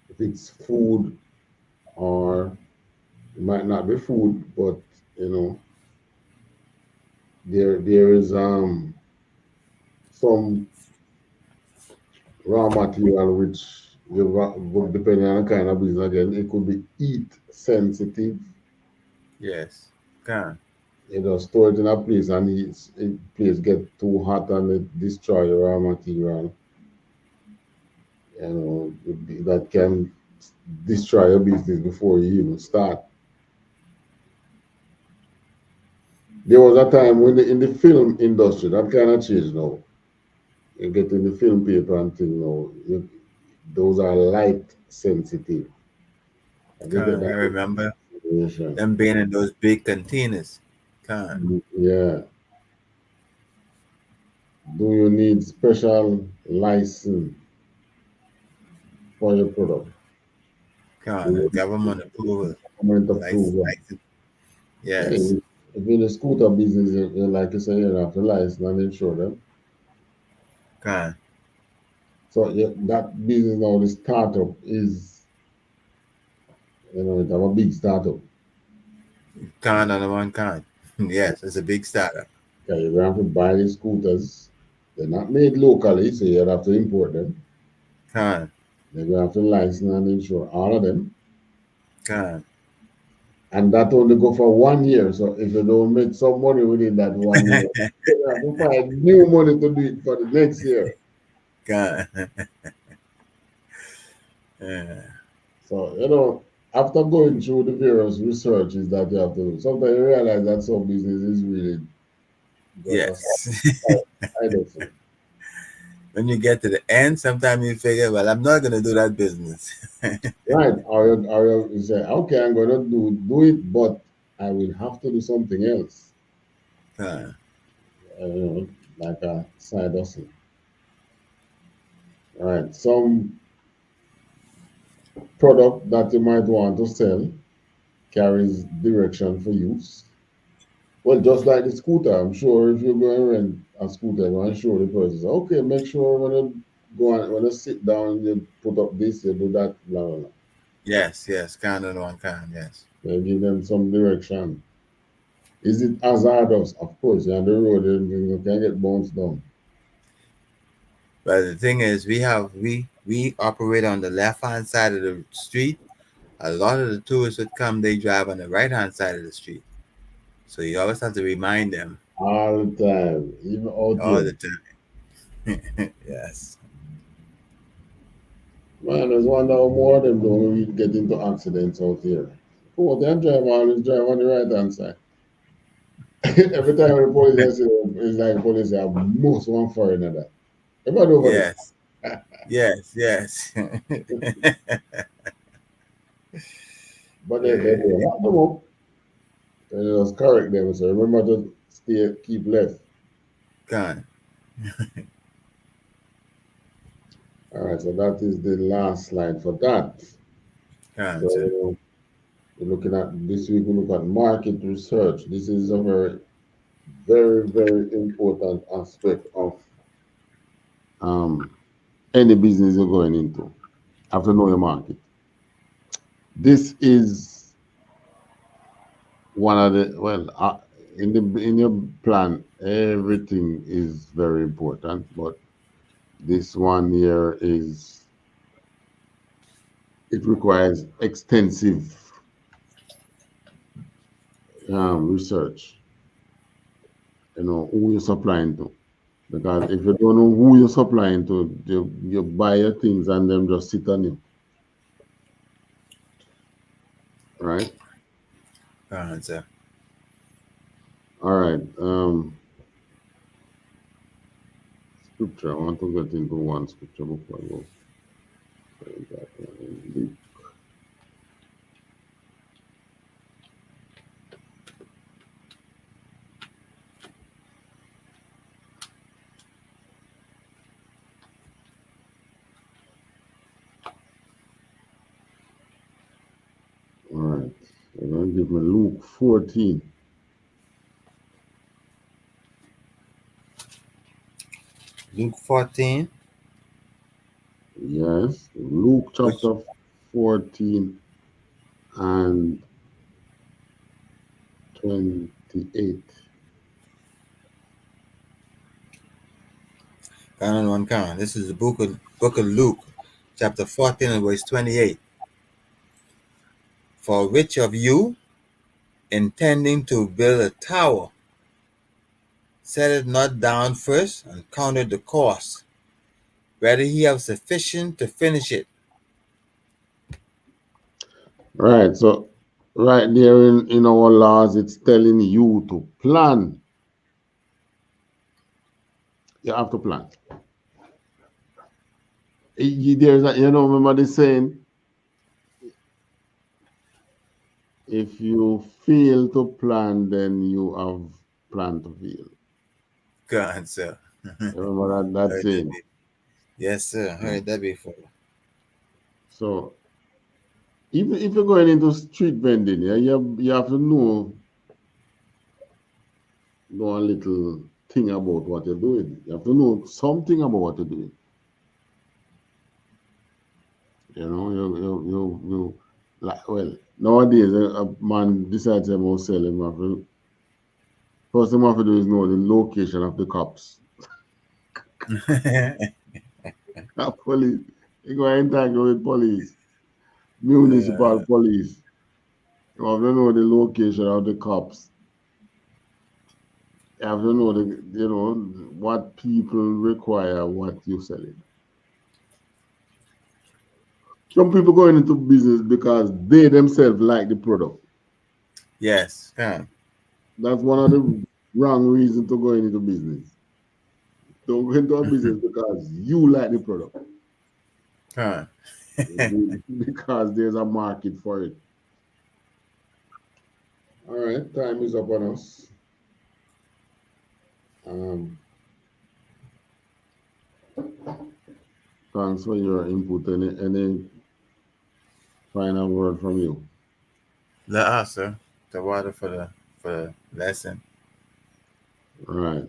If it's food, or it might not be food, but you know, there is some raw material which depending on the kind of business again, it could be heat sensitive. Yes. Can. You know, store it in a place and place get too hot and it destroy your raw material. You know, that can destroy your business before you even start. There was a time when in the film industry that kind of changed now. You get in the film paper and thing now. Those are light sensitive. And you get Can. I that remember information. them being in those big containers. Can. Yeah. Do you need special license for your product? Do Can. you And government need approval. government License. approval? License. Yeah, Yes. if in the scooter business, like you say, you have to license and insure them. Can. So yeah, that business now, the startup is, it's a big startup. Can on the one can. Yes, it's a big startup. Okay, you have to buy the scooters. They're not made locally, so you have to import them. Can. Then you have to license and insure all of them. Can. And that only go for 1 year. So if you don't make some money within that 1 year, you have to find new money to do it for the next year. Can. Yeah. So, after going through the various researches that you have to do, sometimes you realize that some business is really just a Yes. side hustle. When you get to the end, sometimes you figure, well, I'm not gonna do that business. Right. Or you say, okay, I'm going to do it, but I will have to do something else, Can. uh, you know, like a side hustle. Right. Some product that you might want to sell carries direction for use. Well, just like the scooter, I'm sure if you're going to rent a scooter, you're going to show the person, okay, make sure when you sit down, you put up this, you do that, blah, blah, blah. Yes, yes, can on the one can, yes. You give them some direction. Is it hazardous? Of course, you're on the road, you can get bounced down. But the thing is, we operate on the left hand side of the street. A lot of the tourists would come, they drive on the right hand side of the street. So you always have to remind them All the time, even out all here. the time. Yes. Man, there's wonder how more of them don't really get into accidents out here. Oh, they drive always drive on the right hand side. Every time the police say, it's like police have most one foreigner that. Everybody over this. Yes. Yes. Yes. But they Yeah. lock them up. They just correct them. So remember to keep left. Can. All right, so that is the last slide for that. Can, sir. So we're looking at this week, we look at market research. This is a very, very, very important aspect of um, any business you're going into. Have to know your market. This is one of the in your plan, everything is very important, but this one here is it requires extensive research. Who you're supplying to, because if you don't know who you're supplying to, you buy your things and them just sit on you, right? Can, sir. All right. Scripture. I want to get into one scripture before I go. All right. You're going to give me Luke 14. Luke 14, Yes. Luke which chapter 14 and 28. can on one can. This is the book of Luke, chapter 14 and verse 28. For which of you, intending to build a tower, set it not down first and counted the cost, whether he have sufficient to finish it. Right. So, right there in our laws, it's telling you to plan. You have to plan. There's remember the saying, if you fail to plan, then you have planned to fail. God, sir. Remember that Heard that saying? before. Yes, sir. Yeah. Heard that before. So, even if you're going into street vending, yeah, you have to know know a little thing about what you're doing. You have to know something about what you're doing. You know, you like, well, nowadays a man decides he will sell him. First thing I have to do is know the location of the cops. Police. You go entangle with police, municipal police. You have to know the location of the cops. You have to know what people require, what you're selling. Some people going into business because they themselves like the product. Yes. That's one of the wrong reasons to go into business. Don't go into a business because you like the product. Because there's a market for it. All right, time is up on us. Um, Thanks for your input. Any final word from you? The answer, the water for the lesson. All right.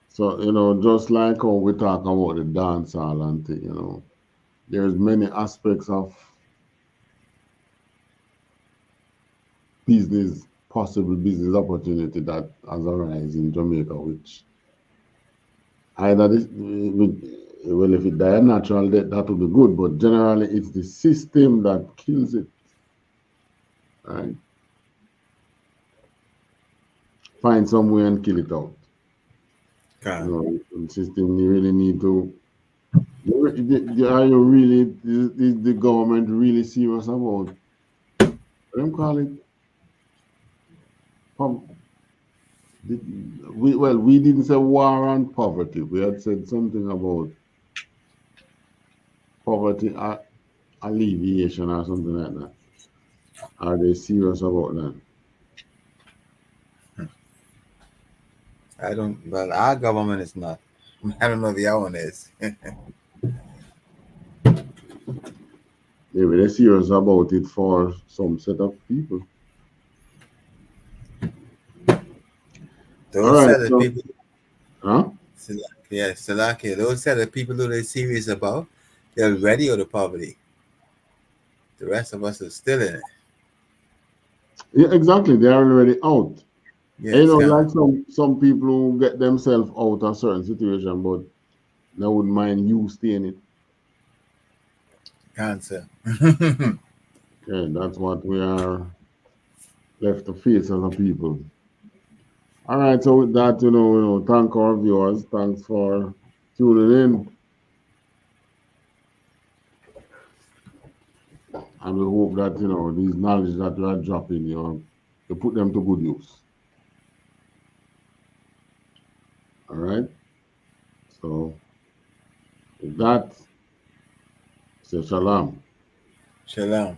So, just like how we talk about the dancehall and thing, there's many aspects of business, possible business opportunity that has arisen in Jamaica, which either well, if it die a natural death, that would be good, but generally it's the system that kills it. Right? Find some way and kill it out. The system you really need to. Are you really? Is the government really serious about? What them call it? We didn't say war on poverty. We had said something about poverty alleviation or something like that. Are they serious about that? I don't. Well, our government is not. I don't know if the other one is. Maybe they're serious about it for some set of people. All Those right, set of so people. huh? Yeah, Salaki. Those set of people who they're serious about, they're ready out of poverty. The rest of us are still in it. Yeah, exactly. They're already out. And, Yes, like some people who get themselves out of certain situation, but they wouldn't mind you staying it. cancer. Okay, that's what we are left to face as a people. All right, so with that, thank our viewers. Thanks for tuning in. And we hope that, these knowledge that we are dropping, you put them to good use. All right. So with that, say shalom. Shalom.